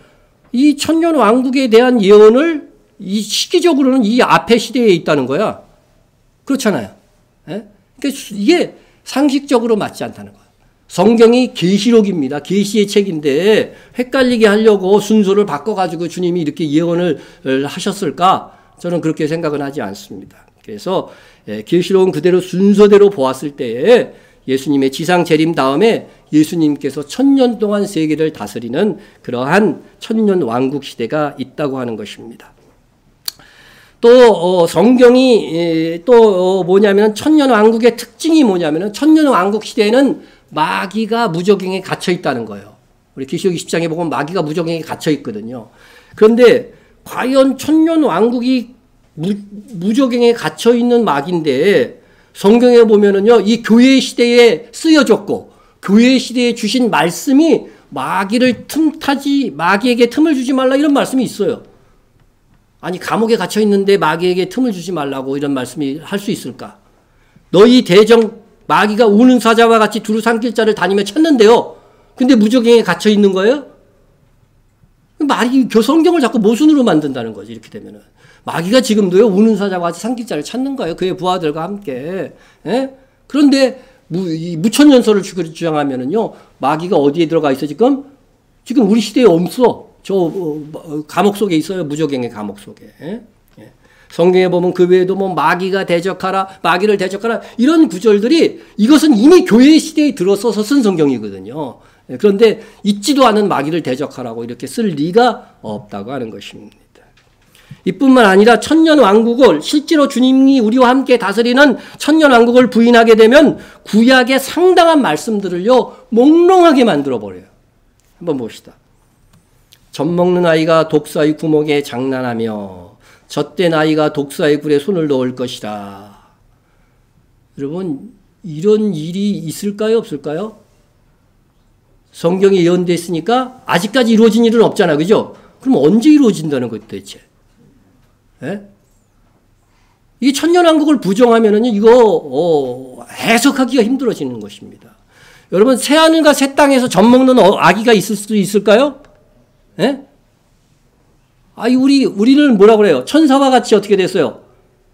이 천년왕국에 대한 예언을 이 시기적으로는 이 앞에 시대에 있다는 거야. 그렇잖아요. 예? 그러니까 이게 상식적으로 맞지 않다는 거예요. 성경이 계시록입니다. 계시의 책인데 헷갈리게 하려고 순서를 바꿔가지고 주님이 이렇게 예언을 하셨을까? 저는 그렇게 생각은 하지 않습니다. 그래서 계시록은 그대로 순서대로 보았을 때에 예수님의 지상 재림 다음에 예수님께서 1000년 동안 세계를 다스리는 그러한 천년 왕국 시대가 있다고 하는 것입니다. 또 성경이 또 뭐냐면 천년 왕국의 특징이 뭐냐면 천년 왕국 시대에는 마귀가 무저갱에 갇혀 있다는 거예요. 우리 계시록 20장에 보면 마귀가 무저갱에 갇혀 있거든요. 그런데 과연 천년 왕국이 무저갱에 갇혀 있는 마귀인데 성경에 보면은요, 이 교회 시대에 쓰여졌고, 교회 시대에 주신 말씀이 마귀에게 틈을 주지 말라 이런 말씀이 있어요. 아니, 감옥에 갇혀 있는데 마귀에게 틈을 주지 말라고 이런 말씀이 할 수 있을까? 너희 대적 마귀가 우는 사자와 같이 두루 삼킬 자를 다니며 찾는데요. 근데 무저갱에 갇혀 있는 거예요? 성경을 자꾸 모순으로 만든다는 거지, 이렇게 되면은. 마귀가 지금도요, 우는 사자와 같이 삼킬 자를 찾는 거예요. 그의 부하들과 함께. 예? 그런데, 무천년설을 주장하면은요, 마귀가 어디에 들어가 있어, 지금? 지금 우리 시대에 없어. 감옥 속에 있어요. 무저갱의 감옥 속에. 예? 성경에 보면 그 외에도 뭐 마귀를 대적하라. 이런 구절들이 이것은 이미 교회 시대에 들어서서 쓴 성경이거든요. 그런데 있지도 않은 마귀를 대적하라고 이렇게 쓸 리가 없다고 하는 것입니다. 이뿐만 아니라 천년왕국을 실제로 주님이 우리와 함께 다스리는 천년왕국을 부인하게 되면 구약의 상당한 말씀들을요 몽롱하게 만들어버려요. 한번 봅시다. 젖먹는 아이가 독사의 구멍에 장난하며 젖된 아이가 독사의 굴에 손을 넣을 것이라. 여러분 이런 일이 있을까요 없을까요? 성경에 예언되어 있으니까 아직까지 이루어진 일은 없잖아, 그죠? 그럼 언제 이루어진다는 것 대체? 예? 이 천년왕국을 부정하면은 이거 해석하기가 힘들어지는 것입니다. 여러분 새하늘과 새 땅에서 젖먹는 아기가 있을 수 있을까요? 예? 우리는 뭐라 그래요? 천사와 같이 어떻게 됐어요?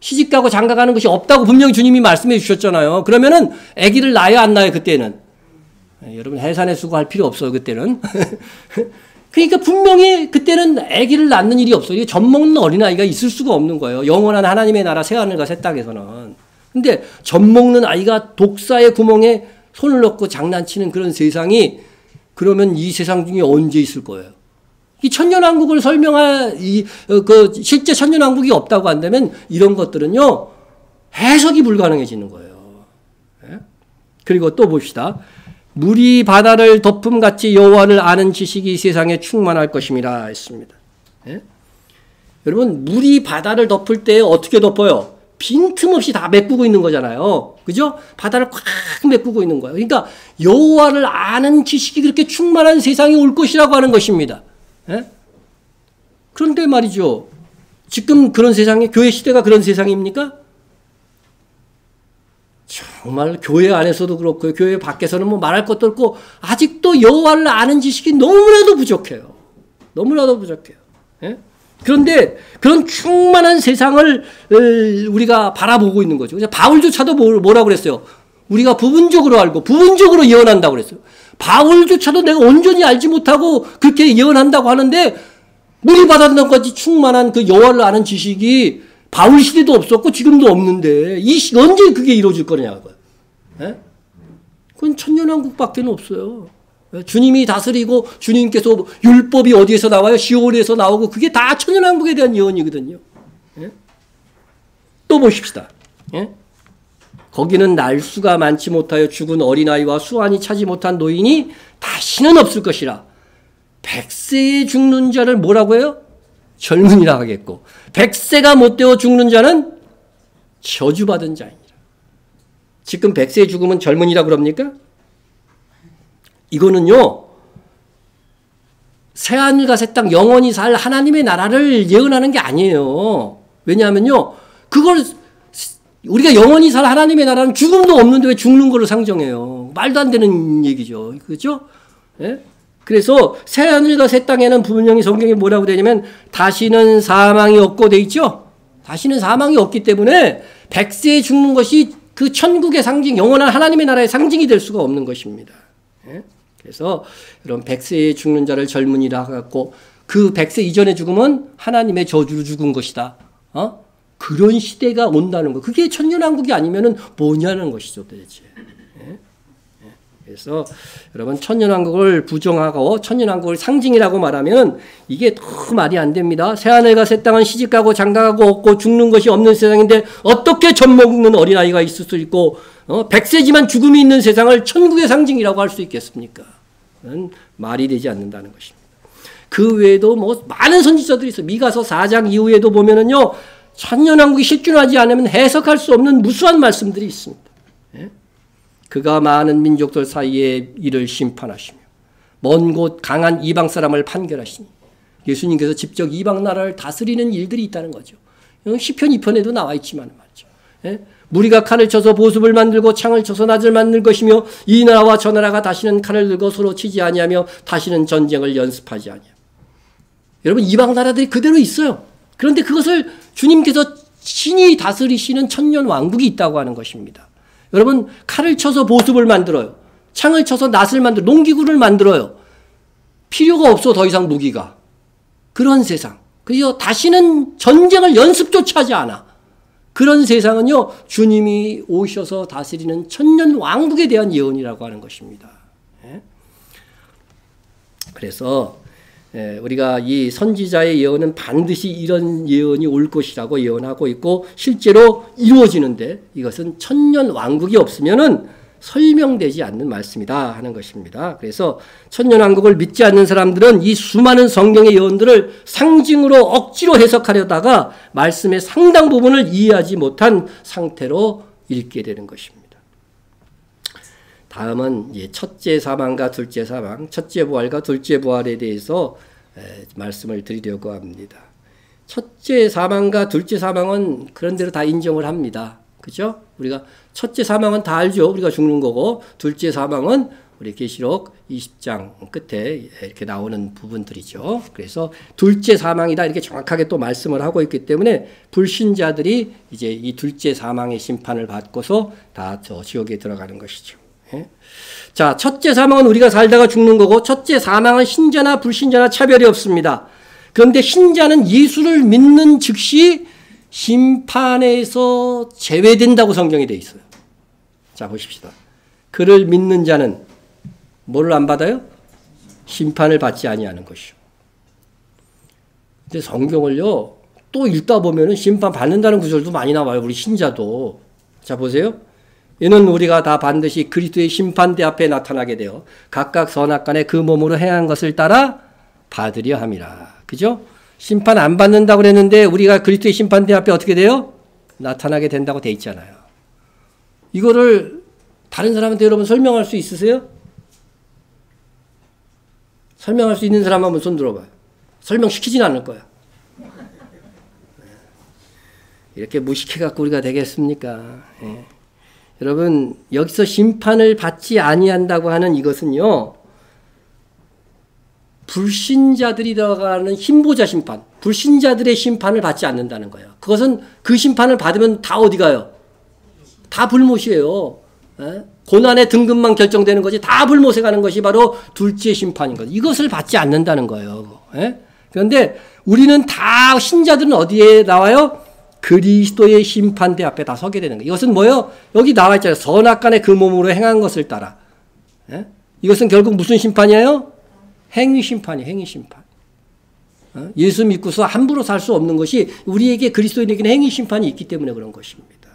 시집가고 장가가는 것이 없다고 분명히 주님이 말씀해 주셨잖아요. 그러면은 아기를 낳아요, 안 낳아요, 그때는? 여러분 해산에 수고할 필요 없어요, 그때는. 그러니까 분명히 그때는 아기를 낳는 일이 없어요. 젖먹는 어린아이가 있을 수가 없는 거예요. 영원한 하나님의 나라 새하늘과 새 땅에서는. 근데 젖먹는 아이가 독사의 구멍에 손을 넣고 장난치는 그런 세상이 그러면 이 세상 중에 언제 있을 거예요? 이 천년왕국을 설명할 실제 천년왕국이 없다고 한다면 이런 것들은요 해석이 불가능해지는 거예요. 예? 그리고 또 봅시다. 물이 바다를 덮음같이 여호와를 아는 지식이 세상에 충만할 것임이라 했습니다. 예? 여러분 물이 바다를 덮을 때 어떻게 덮어요? 빈틈없이 다 메꾸고 있는 거잖아요. 그죠? 바다를 꽉 메꾸고 있는 거예요. 그러니까 여호와를 아는 지식이 그렇게 충만한 세상이 올 것이라고 하는 것입니다. 예? 그런데 말이죠. 지금 그런 세상에 교회 시대가 그런 세상입니까? 정말 교회 안에서도 그렇고요. 교회 밖에서는 뭐 말할 것도 없고 아직도 여호와를 아는 지식이 너무나도 부족해요. 너무나도 부족해요. 예? 그런데 그런 충만한 세상을 우리가 바라보고 있는 거죠. 바울조차도 뭐라고 그랬어요? 우리가 부분적으로 알고 부분적으로 예언한다고 그랬어요. 바울조차도 내가 온전히 알지 못하고 그렇게 예언한다고 하는데 물이 바다는까지 충만한 그 여호와를 아는 지식이 바울 시대도 없었고 지금도 없는데 언제 그게 이루어질 거냐고요. 예? 그건 천년왕국밖에 없어요. 주님이 다스리고 주님께서 율법이 어디에서 나와요? 시온에서 나오고 그게 다 천년왕국에 대한 예언이거든요. 예? 또 보십시다. 예? 거기는 날수가 많지 못하여 죽은 어린아이와 수완이 차지 못한 노인이 다시는 없을 것이라. 100세에 죽는 자를 뭐라고 해요? 젊은이라 하겠고 100세가 못되어 죽는 자는 저주받은 자이니라. 지금 100세에 죽으면 젊은이라 그럽니까? 이거는요 새하늘과 새 땅 영원히 살 하나님의 나라를 예언하는 게 아니에요. 왜냐하면요 그걸 우리가 영원히 살 하나님의 나라는 죽음도 없는데 왜 죽는 거를 상정해요? 말도 안 되는 얘기죠. 그렇죠? 예? 그래서 새하늘과 새 땅에는 분명히 성경에 뭐라고 되냐면 다시는 사망이 없고 돼 있죠. 다시는 사망이 없기 때문에 100세에 죽는 것이 그 천국의 상징, 영원한 하나님의 나라의 상징이 될 수가 없는 것입니다. 예? 그래서 여러분 100세에 죽는 자를 젊은이라 하고 그 100세 이전에 죽으면 하나님의 저주로 죽은 것이다. 그런 시대가 온다는 거. 그게 천년왕국이 아니면은 뭐냐는 것이죠, 도대체. 그래서 여러분 천년왕국을 부정하고 천년왕국을 상징이라고 말하면 이게 너무 말이 안 됩니다. 새하늘과 새 땅은 시집가고 장가가고 없고 죽는 것이 없는 세상인데 어떻게 젖먹는 어린아이가 있을 수 있고 100세지만 죽음이 있는 세상을 천국의 상징이라고 할 수 있겠습니까? 그건 말이 되지 않는다는 것입니다. 그 외에도 뭐 많은 선지자들이 있어요. 미가서 4장 이후에도 보면은요 천년왕국이 실존하지 않으면 해석할 수 없는 무수한 말씀들이 있습니다. 그가 많은 민족들 사이에 이를 심판하시며 먼 곳 강한 이방 사람을 판결하시니 예수님께서 직접 이방 나라를 다스리는 일들이 있다는 거죠. 시편 2편에도 나와 있지만 말이죠. 무리가 칼을 쳐서 보습을 만들고 창을 쳐서 낫을 만들 것이며 이 나라와 저 나라가 다시는 칼을 들고 서로 치지 아니하며 다시는 전쟁을 연습하지 아니하며. 여러분 이방 나라들이 그대로 있어요. 그런데 그것을 주님께서 신이 다스리시는 천년 왕국이 있다고 하는 것입니다. 여러분 칼을 쳐서 보습을 만들어요. 창을 쳐서 낫을 만들어요. 농기구를 만들어요. 필요가 없어 더 이상 무기가. 그런 세상. 그래서 다시는 전쟁을 연습조차 하지 않아. 그런 세상은요 주님이 오셔서 다스리는 천년 왕국에 대한 예언이라고 하는 것입니다. 그래서 우리가 이 선지자의 예언은 반드시 이런 예언이 올 것이라고 예언하고 있고 실제로 이루어지는데 이것은 천년 왕국이 없으면은 설명되지 않는 말씀이다 하는 것입니다. 그래서 천년 왕국을 믿지 않는 사람들은 이 수많은 성경의 예언들을 상징으로 억지로 해석하려다가 말씀의 상당 부분을 이해하지 못한 상태로 읽게 되는 것입니다. 다음은 첫째 사망과 둘째 사망, 첫째 부활과 둘째 부활에 대해서 말씀을 드리려고 합니다. 첫째 사망과 둘째 사망은 그런 대로 다 인정을 합니다. 그죠? 우리가 첫째 사망은 다 알죠. 우리가 죽는 거고, 둘째 사망은 우리 계시록 20장 끝에 이렇게 나오는 부분들이죠. 그래서 둘째 사망이다 이렇게 정확하게 또 말씀을 하고 있기 때문에 불신자들이 이제 이 둘째 사망의 심판을 받고서 다 저 지옥에 들어가는 것이죠. 자, 첫째 사망은 우리가 살다가 죽는 거고, 첫째 사망은 신자나 불신자나 차별이 없습니다. 그런데 신자는 예수를 믿는 즉시 심판에서 제외된다고 성경이 되어 있어요. 자, 보십시다. 그를 믿는 자는 뭐를 안 받아요? 심판을 받지 아니하는 것이요. 근데 성경을요, 또 읽다 보면은 심판 받는다는 구절도 많이 나와요. 우리 신자도. 자, 보세요. 이는 우리가 다 반드시 그리스도의 심판대 앞에 나타나게 되어 각각 선악간에 그 몸으로 행한 것을 따라 받으려 함이라. 그죠? 심판 안 받는다고 그랬는데 우리가 그리스도의 심판대 앞에 어떻게 돼요? 나타나게 된다고 돼 있잖아요. 이거를 다른 사람한테 여러분 설명할 수 있으세요? 설명할 수 있는 사람 한번 손 들어봐요. 설명시키진 않을 거야. 이렇게 무식해갖고 우리가 되겠습니까? 예. 여러분, 여기서 심판을 받지 아니한다고 하는 이것은요, 불신자들이 들어가는 흰보자 심판, 불신자들의 심판을 받지 않는다는 거예요. 그것은 그 심판을 받으면 다 어디 가요? 다 불못이에요. 에? 고난의 등급만 결정되는 거지 다 불못에 가는 것이 바로 둘째 심판인 거죠. 이것을 받지 않는다는 거예요. 에? 그런데 우리는 다 신자들은 어디에 나와요? 그리스도의 심판대 앞에 다 서게 되는 거예요. 이것은 뭐예요? 여기 나와 있잖아요. 선악간에 그 몸으로 행한 것을 따라. 에? 이것은 결국 무슨 심판이에요? 행위 심판이에요. 행위 심판. 예수 믿고서 함부로 살 수 없는 것이 우리에게 그리스도인에게는 행위 심판이 있기 때문에 그런 것입니다.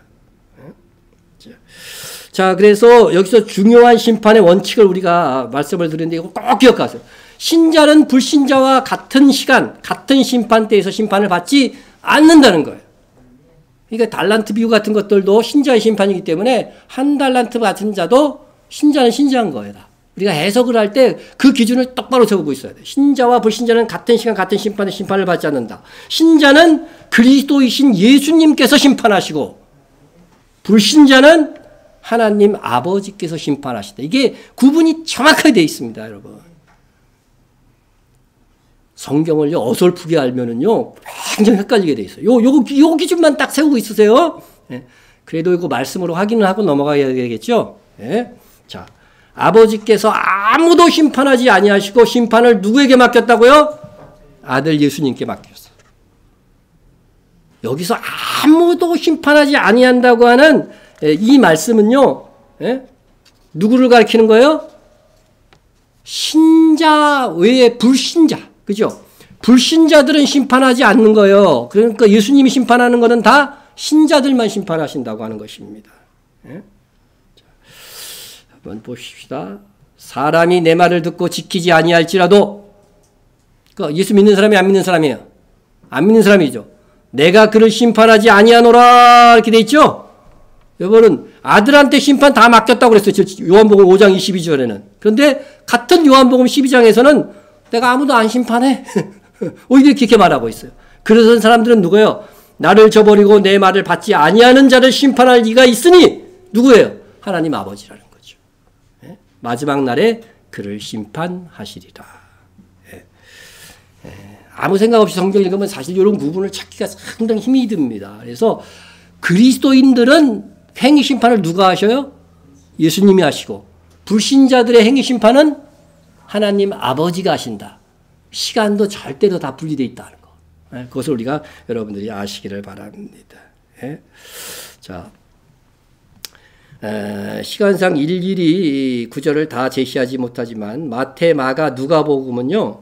자, 그래서 여기서 중요한 심판의 원칙을 우리가 말씀을 드리는데 이거 꼭 기억하세요. 신자는 불신자와 같은 시간, 같은 심판대에서 심판을 받지 않는다는 거예요. 그러니까 달란트 비유 같은 것들도 신자의 심판이기 때문에 한 달란트 받은 자도 신자는 신자인 거예요. 우리가 해석을 할 때 그 기준을 똑바로 세우고 있어야 돼요. 신자와 불신자는 같은 시간, 같은 심판의 심판을 받지 않는다. 신자는 그리스도이신 예수님께서 심판하시고 불신자는 하나님 아버지께서 심판하시다. 이게 구분이 정확하게 되어 있습니다, 여러분. 성경을요, 어설프게 알면은요, 굉장히 헷갈리게 되어 있어요. 요 기준만 딱 세우고 있으세요. 예. 그래도 이거 말씀으로 확인을 하고 넘어가야 되겠죠? 예. 자, 아버지께서 아무도 심판하지 아니하시고 심판을 누구에게 맡겼다고요? 아들 예수님께 맡겼어요. 여기서 아무도 심판하지 아니한다고 하는 이 말씀은요, 예? 누구를 가리키는 거예요? 신자 외에 불신자, 그죠? 불신자들은 심판하지 않는 거예요. 그러니까 예수님이 심판하는 것은 다 신자들만 심판하신다고 하는 것입니다. 예? 자, 한번 보십시다. 사람이 내 말을 듣고 지키지 아니할지라도, 그러니까 예수 믿는 사람이 안 믿는 사람이에요. 안 믿는 사람이죠. 내가 그를 심판하지 아니하노라 이렇게 돼 있죠. 여러분은 아들한테 심판 다 맡겼다고 그랬어요. 요한복음 5장 22절에는. 그런데 같은 요한복음 12장에서는 내가 아무도 안 심판해. 오히려 이렇게 말하고 있어요. 그러던 사람들은 누구예요? 나를 저버리고 내 말을 받지 아니하는 자를 심판할 이가 있으니 누구예요? 하나님 아버지라는 거죠. 예? 마지막 날에 그를 심판하시리라. 예. 예. 아무 생각 없이 성경 읽으면 사실 이런 구분을 찾기가 상당히 힘이 듭니다. 그래서 그리스도인들은 행위 심판을 누가 하셔요? 예수님이 하시고, 불신자들의 행위 심판은 하나님 아버지가 하신다. 시간도 절대로 다 분리되어 있다는 거. 그것을 우리가 여러분들이 아시기를 바랍니다. 자, 시간상 일일이 구절을 다 제시하지 못하지만 마태, 마가, 누가복음은요,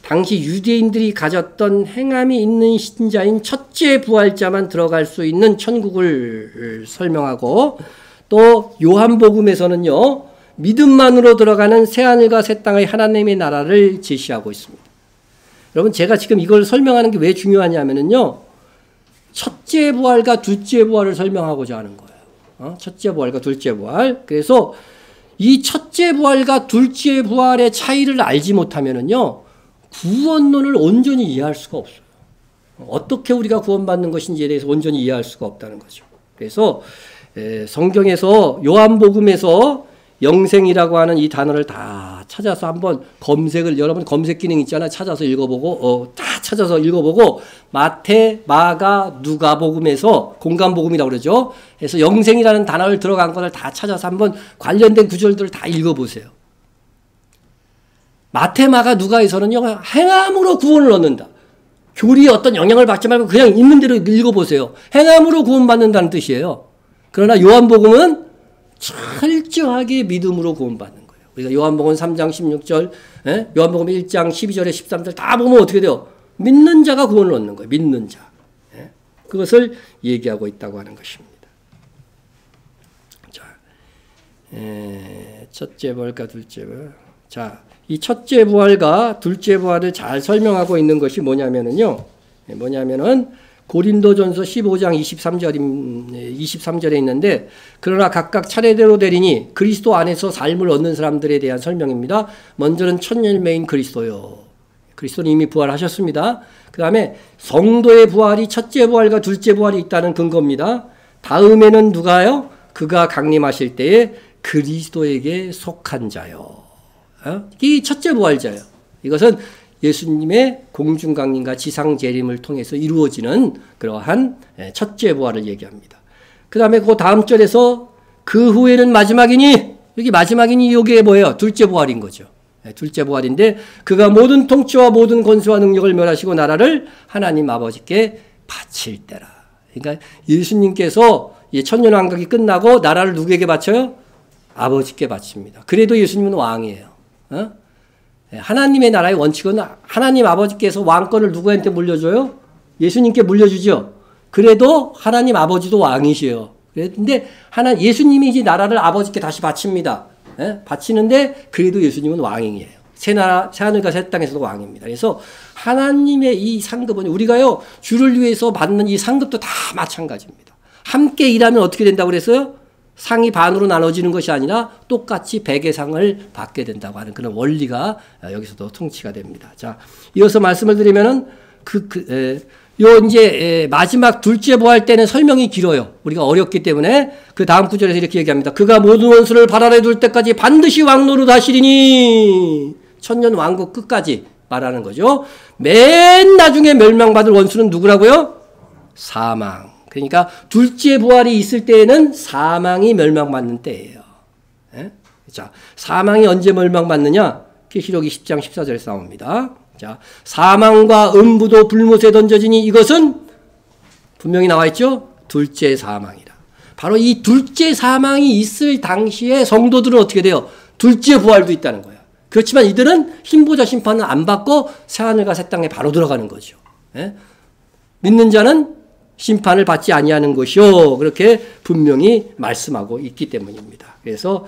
당시 유대인들이 가졌던 행함이 있는 신자인 첫째 부활자만 들어갈 수 있는 천국을 설명하고, 또 요한복음에서는요, 믿음만으로 들어가는 새하늘과 새 땅의 하나님의 나라를 제시하고 있습니다. 여러분, 제가 지금 이걸 설명하는 게 왜 중요하냐면요, 첫째 부활과 둘째 부활을 설명하고자 하는 거예요. 첫째 부활과 둘째 부활. 그래서 이 첫째 부활과 둘째 부활의 차이를 알지 못하면은요, 구원론을 온전히 이해할 수가 없어요. 어떻게 우리가 구원받는 것인지에 대해서 온전히 이해할 수가 없다는 거죠. 그래서 성경에서 요한복음에서 영생이라고 하는 이 단어를 다 찾아서 한번 검색을, 여러분 검색 기능 있잖아요. 찾아서 읽어보고, 다 찾아서 읽어보고, 마태, 마가, 누가복음에서 공간복음이라고 그러죠. 그래서 영생이라는 단어를 들어간 것을 다 찾아서 한번 관련된 구절들을 다 읽어보세요. 마태, 마가, 누가에서는요, 행함으로 구원을 얻는다. 교리에 어떤 영향을 받지 말고 그냥 있는 대로 읽어보세요. 행함으로 구원받는다는 뜻이에요. 그러나 요한복음은 철저하게 믿음으로 구원받는 거예요. 우리가 요한복음 3장 16절, 요한복음 1장 12절에 13절 다 보면 어떻게 돼요? 믿는 자가 구원을 얻는 거예요. 믿는 자. 그것을 얘기하고 있다고 하는 것입니다. 자, 첫째 부활과 둘째 부활. 자, 이 첫째 부활과 둘째 부활을 잘 설명하고 있는 것이 뭐냐면은 고린도전서 15장 23절에 있는데, 그러나 각각 차례대로 되리니 그리스도 안에서 삶을 얻는 사람들에 대한 설명입니다. 먼저는 첫 열매인 그리스도요. 그리스도는 이미 부활하셨습니다. 그 다음에 성도의 부활이 첫째 부활과 둘째 부활이 있다는 근거입니다. 다음에는 누가요? 그가 강림하실 때에 그리스도에게 속한 자요. 이 첫째 부활자예요. 이것은 예수님의 공중강림과 지상재림을 통해서 이루어지는 그러한 첫째 부활을 얘기합니다. 그 다음에 그 다음 절에서 그 후에는 마지막이니, 여기 마지막이니 이게 뭐예요? 둘째 부활인 거죠. 둘째 부활인데, 그가 모든 통치와 모든 권세와 능력을 멸하시고 나라를 하나님 아버지께 바칠 때라. 그러니까 예수님께서 천년왕국이 끝나고 나라를 누구에게 바쳐요? 아버지께 바칩니다. 그래도 예수님은 왕이에요. 하나님의 나라의 원칙은 하나님 아버지께서 왕권을 누구한테 물려줘요? 예수님께 물려주죠. 그래도 하나님 아버지도 왕이시에요. 그런데 예수님이 이제 나라를 아버지께 다시 바칩니다. 바치는데 그래도 예수님은 왕이에요. 새하늘과 새 땅에서도 왕입니다. 그래서 하나님의 이 상급은, 우리가요, 주를 위해서 받는 이 상급도 다 마찬가지입니다. 함께 일하면 어떻게 된다고 그랬어요? 상이 반으로 나눠지는 것이 아니라 똑같이 백의 상을 받게 된다고 하는 그런 원리가 여기서도 통치가 됩니다. 자, 이어서 말씀을 드리면은 이제 마지막 둘째 부활 때는 설명이 길어요. 우리가 어렵기 때문에 그 다음 구절에서 이렇게 얘기합니다. 그가 모든 원수를 발 아래 둘 때까지 반드시 왕노릇 하시리니, 천년 왕국 끝까지 말하는 거죠. 맨 나중에 멸망받을 원수는 누구라고요? 사망. 그러니까 둘째 부활이 있을 때에는 사망이 멸망받는 때예요. 자, 사망이 언제 멸망받느냐? 계시록 20장 14절에 나옵니다. 자, 사망과 음부도 불못에 던져지니 이것은 분명히 나와 있죠? 둘째 사망이라. 바로 이 둘째 사망이 있을 당시에 성도들은 어떻게 돼요? 둘째 부활도 있다는 거예요. 그렇지만 이들은 흰보자 심판을 안 받고 새하늘과 새 땅에 바로 들어가는 거죠. 믿는 자는 심판을 받지 아니하는 것이요, 그렇게 분명히 말씀하고 있기 때문입니다. 그래서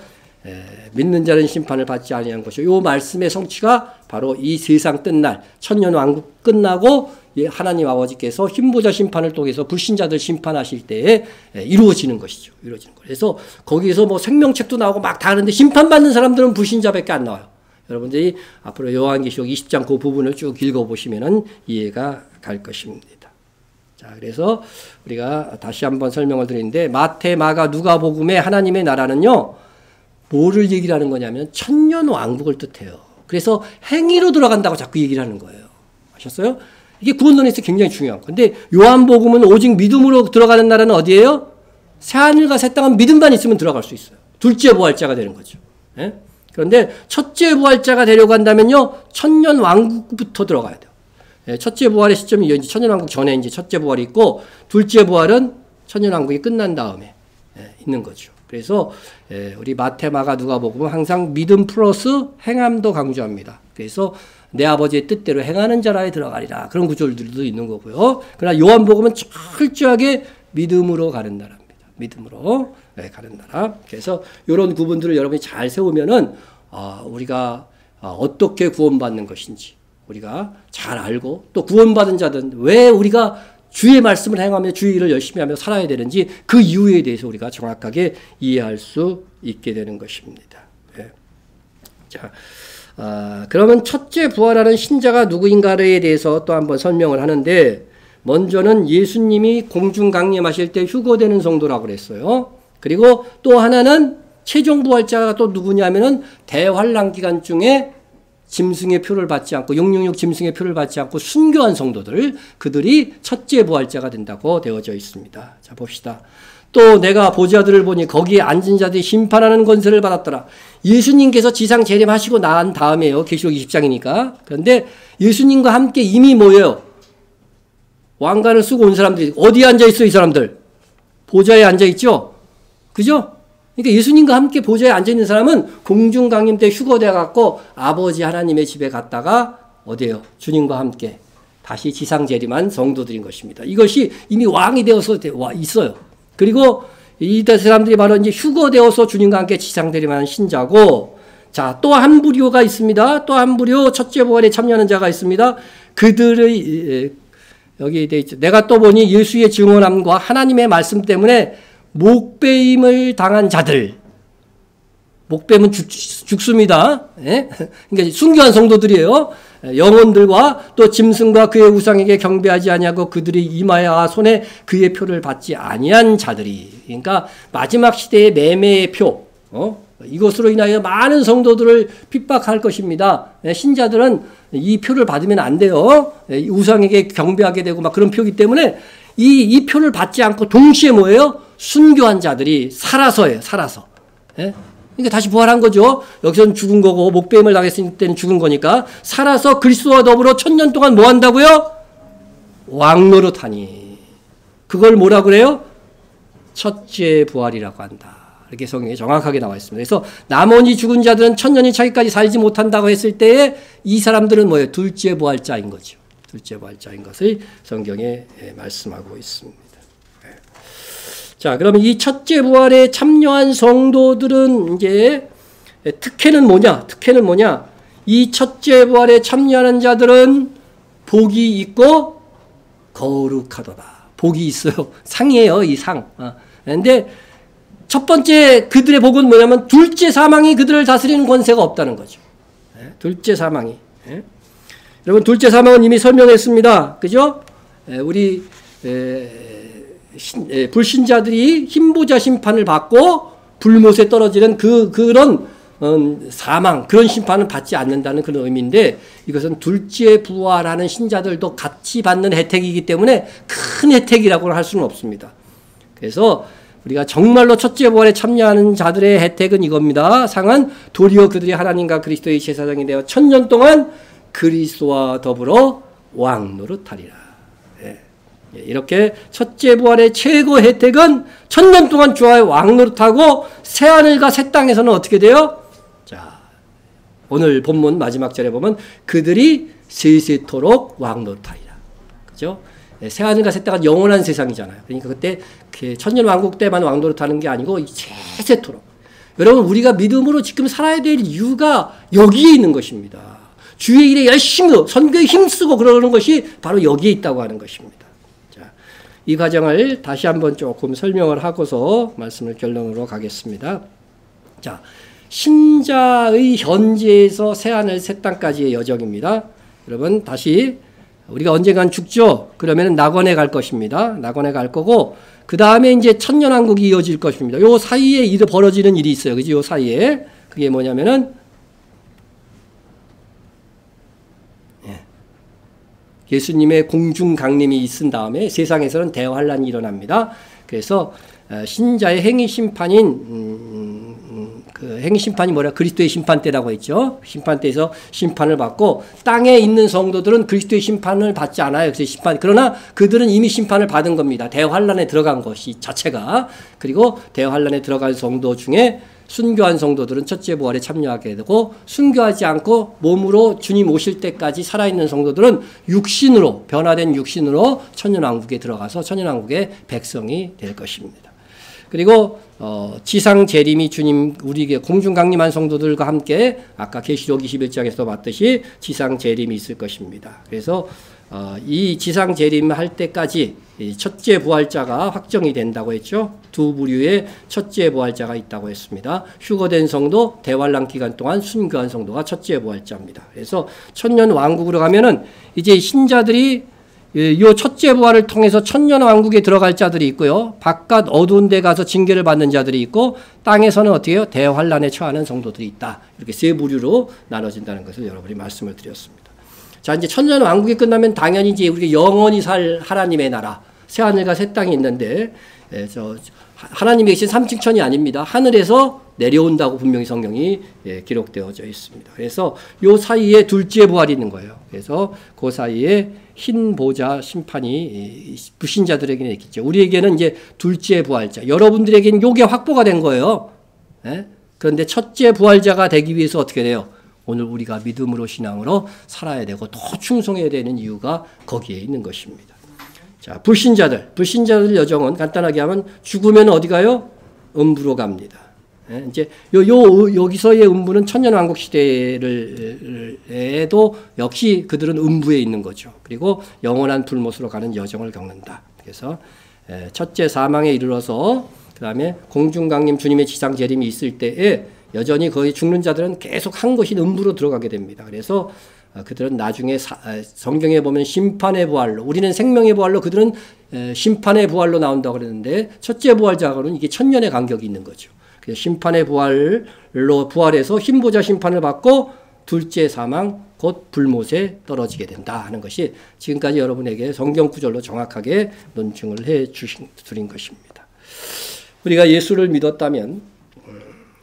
믿는 자는 심판을 받지 아니하는 것이요, 이 말씀의 성취가 바로 이 세상 끝날 천년 왕국 끝나고 하나님 아버지께서 흰보자 심판을 통해서 불신자들 심판하실 때에 이루어지는 것이죠. 이루어지는 거. 그래서 거기에서 뭐 생명책도 나오고 막 다 하는데 심판받는 사람들은 불신자밖에 안 나와요. 여러분들이 앞으로 요한계시록 20장 그 부분을 쭉 읽어보시면 이해가 갈 것입니다. 자, 그래서 우리가 다시 한번 설명을 드리는데, 마태, 마가, 누가복음의 하나님의 나라는요, 뭐를 얘기를 하는 거냐면 천년 왕국을 뜻해요. 그래서 행위로 들어간다고 자꾸 얘기를 하는 거예요. 아셨어요? 이게 구원론에서 굉장히 중요한 거. 근데 요한복음은 오직 믿음으로 들어가는 나라는 어디예요? 새하늘과 새 땅은 믿음만 있으면 들어갈 수 있어요. 둘째 부활자가 되는 거죠. 그런데 첫째 부활자가 되려고 한다면요, 천년 왕국부터 들어가야 돼요. 첫째 부활의 시점이 이제 천년왕국 전에 이제 첫째 부활이 있고, 둘째 부활은 천년왕국이 끝난 다음에 있는 거죠. 그래서 우리 마태마가 누가복음은 항상 믿음 플러스 행함도 강조합니다. 그래서 내 아버지의 뜻대로 행하는 자라에 들어가리라. 그런 구절들도 있는 거고요. 그러나 요한복음은 철저하게 믿음으로 가는 나라입니다. 믿음으로 가는 나라. 그래서 이런 구분들을 여러분이 잘 세우면은 우리가 어떻게 구원받는 것인지 우리가 잘 알고 또 구원받은 자들은 왜 우리가 주의 말씀을 행하며 주의 일을 열심히 하며 살아야 되는지 그 이유에 대해서 우리가 정확하게 이해할 수 있게 되는 것입니다. 자, 그러면 첫째 부활하는 신자가 누구인가에 대해서 또 한번 설명을 하는데 먼저는 예수님이 공중 강림하실 때 휴거되는 성도라고 그랬어요. 그리고 또 하나는 최종 부활자가 또 누구냐면은 대환란 기간 중에 짐승의 표를 받지 않고 666 짐승의 표를 받지 않고 순교한 성도들 그들이 첫째 부활자가 된다고 되어져 있습니다. 자 봅시다. 또 내가 보좌들을 보니 거기에 앉은 자들이 심판하는 권세를 받았더라. 예수님께서 지상 재림하시고 난 다음에요. 계시록 20장이니까. 그런데 예수님과 함께 이미 뭐예요? 왕관을 쓰고 온 사람들이 어디에 앉아있어요? 이 사람들 보좌에 앉아있죠? 그죠? 그러니까 예수님과 함께 보좌에 앉아있는 사람은 공중강림 때 휴거돼 갖고 아버지 하나님의 집에 갔다가 어디에요? 주님과 함께 다시 지상 재림한 성도들인 것입니다. 이것이 이미 왕이 되어서 있어요. 그리고 이 사람들이 바로 이제 휴거되어서 주님과 함께 지상 재림한 신자고, 자, 또 한 부류가 있습니다. 또 한 부류 첫째 부활에 참여하는 자가 있습니다. 그들의 여기 돼 있죠. 내가 또 보니 예수의 증언함과 하나님의 말씀 때문에 목배임을 당한 자들. 목배임은 죽습니다. 예? 그러니까 순교한 성도들이에요. 영혼들과 또 짐승과 그의 우상에게 경배하지 아니하고 그들이 이마와 손에 그의 표를 받지 아니한 자들이. 그러니까 마지막 시대의 매매의 표. 이것으로 인하여 많은 성도들을 핍박할 것입니다. 신자들은 이 표를 받으면 안 돼요. 우상에게 경배하게 되고 막 그런 표이기 때문에 이 표를 받지 않고 동시에 뭐예요? 순교한 자들이 살아서예요. 살아서. 예? 그러니까 다시 부활한 거죠. 여기서는 죽은 거고 목배임을 당했을 때는 죽은 거니까 살아서 그리스도와 더불어 1000년 동안 뭐 한다고요? 왕노릇하니. 그걸 뭐라 그래요? 첫째 부활이라고 한다. 이렇게 성경에 정확하게 나와 있습니다. 그래서 나머지 죽은 자들은 1000년이 차기까지 살지 못한다고 했을 때에 이 사람들은 뭐예요? 둘째 부활자인 거죠. 둘째 부활자인 것을 성경에 말씀하고 있습니다. 자, 그러면 이 첫째 부활에 참여한 성도들은 이제 특혜는 뭐냐? 특혜는 뭐냐? 이 첫째 부활에 참여하는 자들은 복이 있고 거룩하도다. 복이 있어요. 상이에요, 이 상. 그런데 첫 번째 그들의 복은 뭐냐면 둘째 사망이 그들을 다스리는 권세가 없다는 거죠. 둘째 사망이. 여러분, 둘째 사망은 이미 설명했습니다. 그죠? 우리 불신자들이 흰보자 심판을 받고 불못에 떨어지는 그런 사망, 그런 심판을 받지 않는다는 그런 의미인데, 이것은 둘째 부활하는 신자들도 같이 받는 혜택이기 때문에 큰 혜택이라고는 할 수는 없습니다. 그래서 우리가 정말로 첫째 부활에 참여하는 자들의 혜택은 이겁니다. 상은 도리어 그들이 하나님과 그리스도의 제사장이 되어 1000년 동안 그리스도와 더불어 왕노릇하리라. 이렇게 첫째 부활의 최고 혜택은 1000년 동안 주와 왕노릇하고 새하늘과 새 땅에서는 어떻게 돼요? 자, 오늘 본문 마지막 절에 보면 그들이 세세토록 왕노릇하리라. 그죠? 새하늘과 새 땅은 영원한 세상이잖아요. 그러니까 그때 천년 왕국 때만 왕노릇하는 게 아니고 세세토록. 여러분, 우리가 믿음으로 지금 살아야 될 이유가 여기에 있는 것입니다. 주의 일에 열심히 선교에 힘쓰고 그러는 것이 바로 여기에 있다고 하는 것입니다. 자, 이 과정을 다시 한번 조금 설명을 하고서 말씀을 결론으로 가겠습니다. 자, 신자의 현재에서 새하늘 새 땅까지의 여정입니다. 여러분, 다시 우리가 언젠간 죽죠? 그러면 낙원에 갈 것입니다. 낙원에 갈 거고, 그 다음에 이제 천년왕국이 이어질 것입니다. 요 사이에 벌어지는 일이 있어요. 그죠? 요 사이에. 그게 뭐냐면은, 예수님의 공중 강림이 있은 다음에 세상에서는 대환란이 일어납니다. 그래서 신자의 행위 심판인 그 행심판이 뭐라 그리스도의 심판대라고 했죠. 심판대에서 심판을 받고 땅에 있는 성도들은 그리스도의 심판을 받지 않아요. 그래서 그러나 그들은 이미 심판을 받은 겁니다. 대환란에 들어간 것이 자체가. 그리고 대환란에 들어간 성도 중에 순교한 성도들은 첫째 부활에 참여하게 되고 순교하지 않고 몸으로 주님 오실 때까지 살아있는 성도들은 육신으로 변화된 육신으로 천년왕국에 들어가서 천년왕국의 백성이 될 것입니다. 그리고 지상 재림이 주님 우리에게 공중 강림한 성도들과 함께 아까 계시록 21장에서 봤듯이 지상 재림이 있을 것입니다. 그래서 이 지상 재림할 때까지 첫째 부활자가 확정이 된다고 했죠. 두 부류의 첫째 부활자가 있다고 했습니다. 휴거된 성도, 대환란 기간 동안 순교한 성도가 첫째 부활자입니다. 그래서 천년 왕국으로 가면은 이제 신자들이 이 첫째 부활을 통해서 천년 왕국에 들어갈 자들이 있고요. 바깥 어두운 데 가서 징계를 받는 자들이 있고 땅에서는 어떻게 해요? 대환란에 처하는 성도들이 있다. 이렇게 세 부류로 나눠진다는 것을 여러분이 말씀을 드렸습니다. 자, 이제 천년 왕국이 끝나면 당연히 이제 우리가 영원히 살 하나님의 나라, 새하늘과 새 땅이 있는데 하나님이 계신 삼층천이 아닙니다. 하늘에서 내려온다고 분명히 성경이 기록되어져 있습니다. 그래서 요 사이에 둘째 부활이 있는 거예요. 그래서 그 사이에 흰 보좌 심판이 불신자들에게는 있겠죠. 우리에게는 이제 둘째 부활자. 여러분들에게는 요게 확보가 된 거예요. 그런데 첫째 부활자가 되기 위해서 어떻게 돼요? 오늘 우리가 믿음으로 신앙으로 살아야 되고 더 충성해야 되는 이유가 거기에 있는 것입니다. 자, 불신자들 여정은 간단하게 하면 죽으면 어디 가요? 음부로 갑니다. 이제 여기서의 음부는 천년왕국 시대에도 역시 그들은 음부에 있는 거죠. 그리고 영원한 불못으로 가는 여정을 겪는다. 그래서 첫째 사망에 이르러서 그 다음에 공중강림 주님의 지상 재림이 있을 때에 여전히 거기 죽는 자들은 계속 한 것이 음부로 들어가게 됩니다. 그래서 그들은 나중에 성경에 보면 심판의 부활로, 우리는 생명의 부활로, 그들은 심판의 부활로 나온다고 그랬는데 첫째 부활자고는 이게 천년의 간격이 있는 거죠. 그래서 심판의 부활로 부활해서 흰보좌 심판을 받고 둘째 사망 곧 불못에 떨어지게 된다 하는 것이 지금까지 여러분에게 성경 구절로 정확하게 논증을 해 드린 것입니다. 우리가 예수를 믿었다면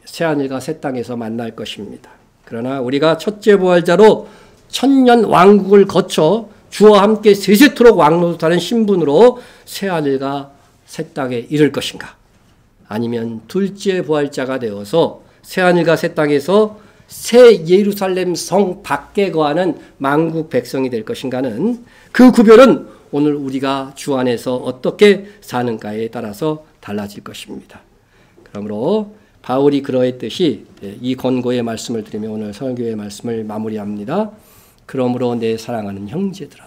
새하늘과 새 땅에서 만날 것입니다. 그러나 우리가 첫째 부활자로 천년 왕국을 거쳐 주와 함께 세세토록 왕노릇하는 신분으로 새하늘과 새 땅에 이를 것인가? 아니면 둘째 부활자가 되어서 새하늘과 새 땅에서 새 예루살렘 성 밖에 거하는 만국 백성이 될 것인가는 그 구별은 오늘 우리가 주 안에서 어떻게 사는가에 따라서 달라질 것입니다. 그러므로 바울이 그러했듯이 이 권고의 말씀을 드리며 오늘 설교의 말씀을 마무리합니다. 그러므로 내 사랑하는 형제들아.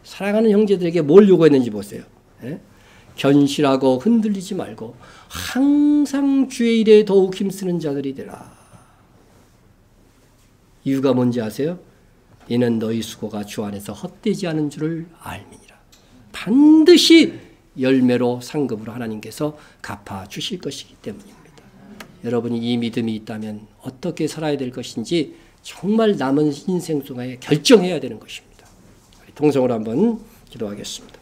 사랑하는 형제들에게 뭘 요구했는지 보세요. 견실하고 흔들리지 말고 항상 주의 일에 더욱 힘쓰는 자들이 되라. 이유가 뭔지 아세요? 이는 너희 수고가 주 안에서 헛되지 않은 줄을 알미니라. 반드시 열매로 상급으로 하나님께서 갚아주실 것이기 때문입니다. 여러분이 이 믿음이 있다면 어떻게 살아야 될 것인지 정말 남은 인생 동안에 결정해야 되는 것입니다. 통성으로 한번 기도하겠습니다.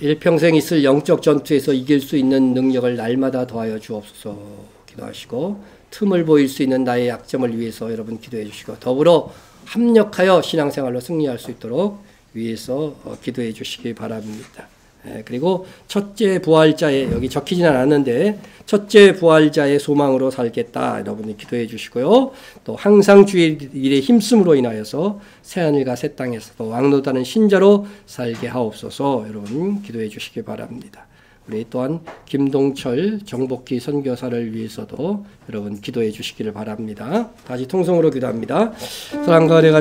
일평생 있을 영적 전투에서 이길 수 있는 능력을 날마다 더하여 주옵소서 기도하시고 틈을 보일 수 있는 나의 약점을 위해서 여러분 기도해 주시고 더불어 합력하여 신앙생활로 승리할 수 있도록 위해서 기도해 주시기 바랍니다. 그리고 첫째 부활자의 여기 적히지는 않았는데 첫째 부활자의 소망으로 살겠다 여러분이 기도해 주시고요. 또 항상 주의 일에 힘쓰므로 인하여서 새하늘과 새 땅에서도 왕노다는 신자로 살게 하옵소서 여러분 기도해 주시기 바랍니다. 우리 또한 김동철 정복기 선교사를 위해서도 여러분 기도해 주시기를 바랍니다. 다시 통성으로 기도합니다. 사랑과 은혜가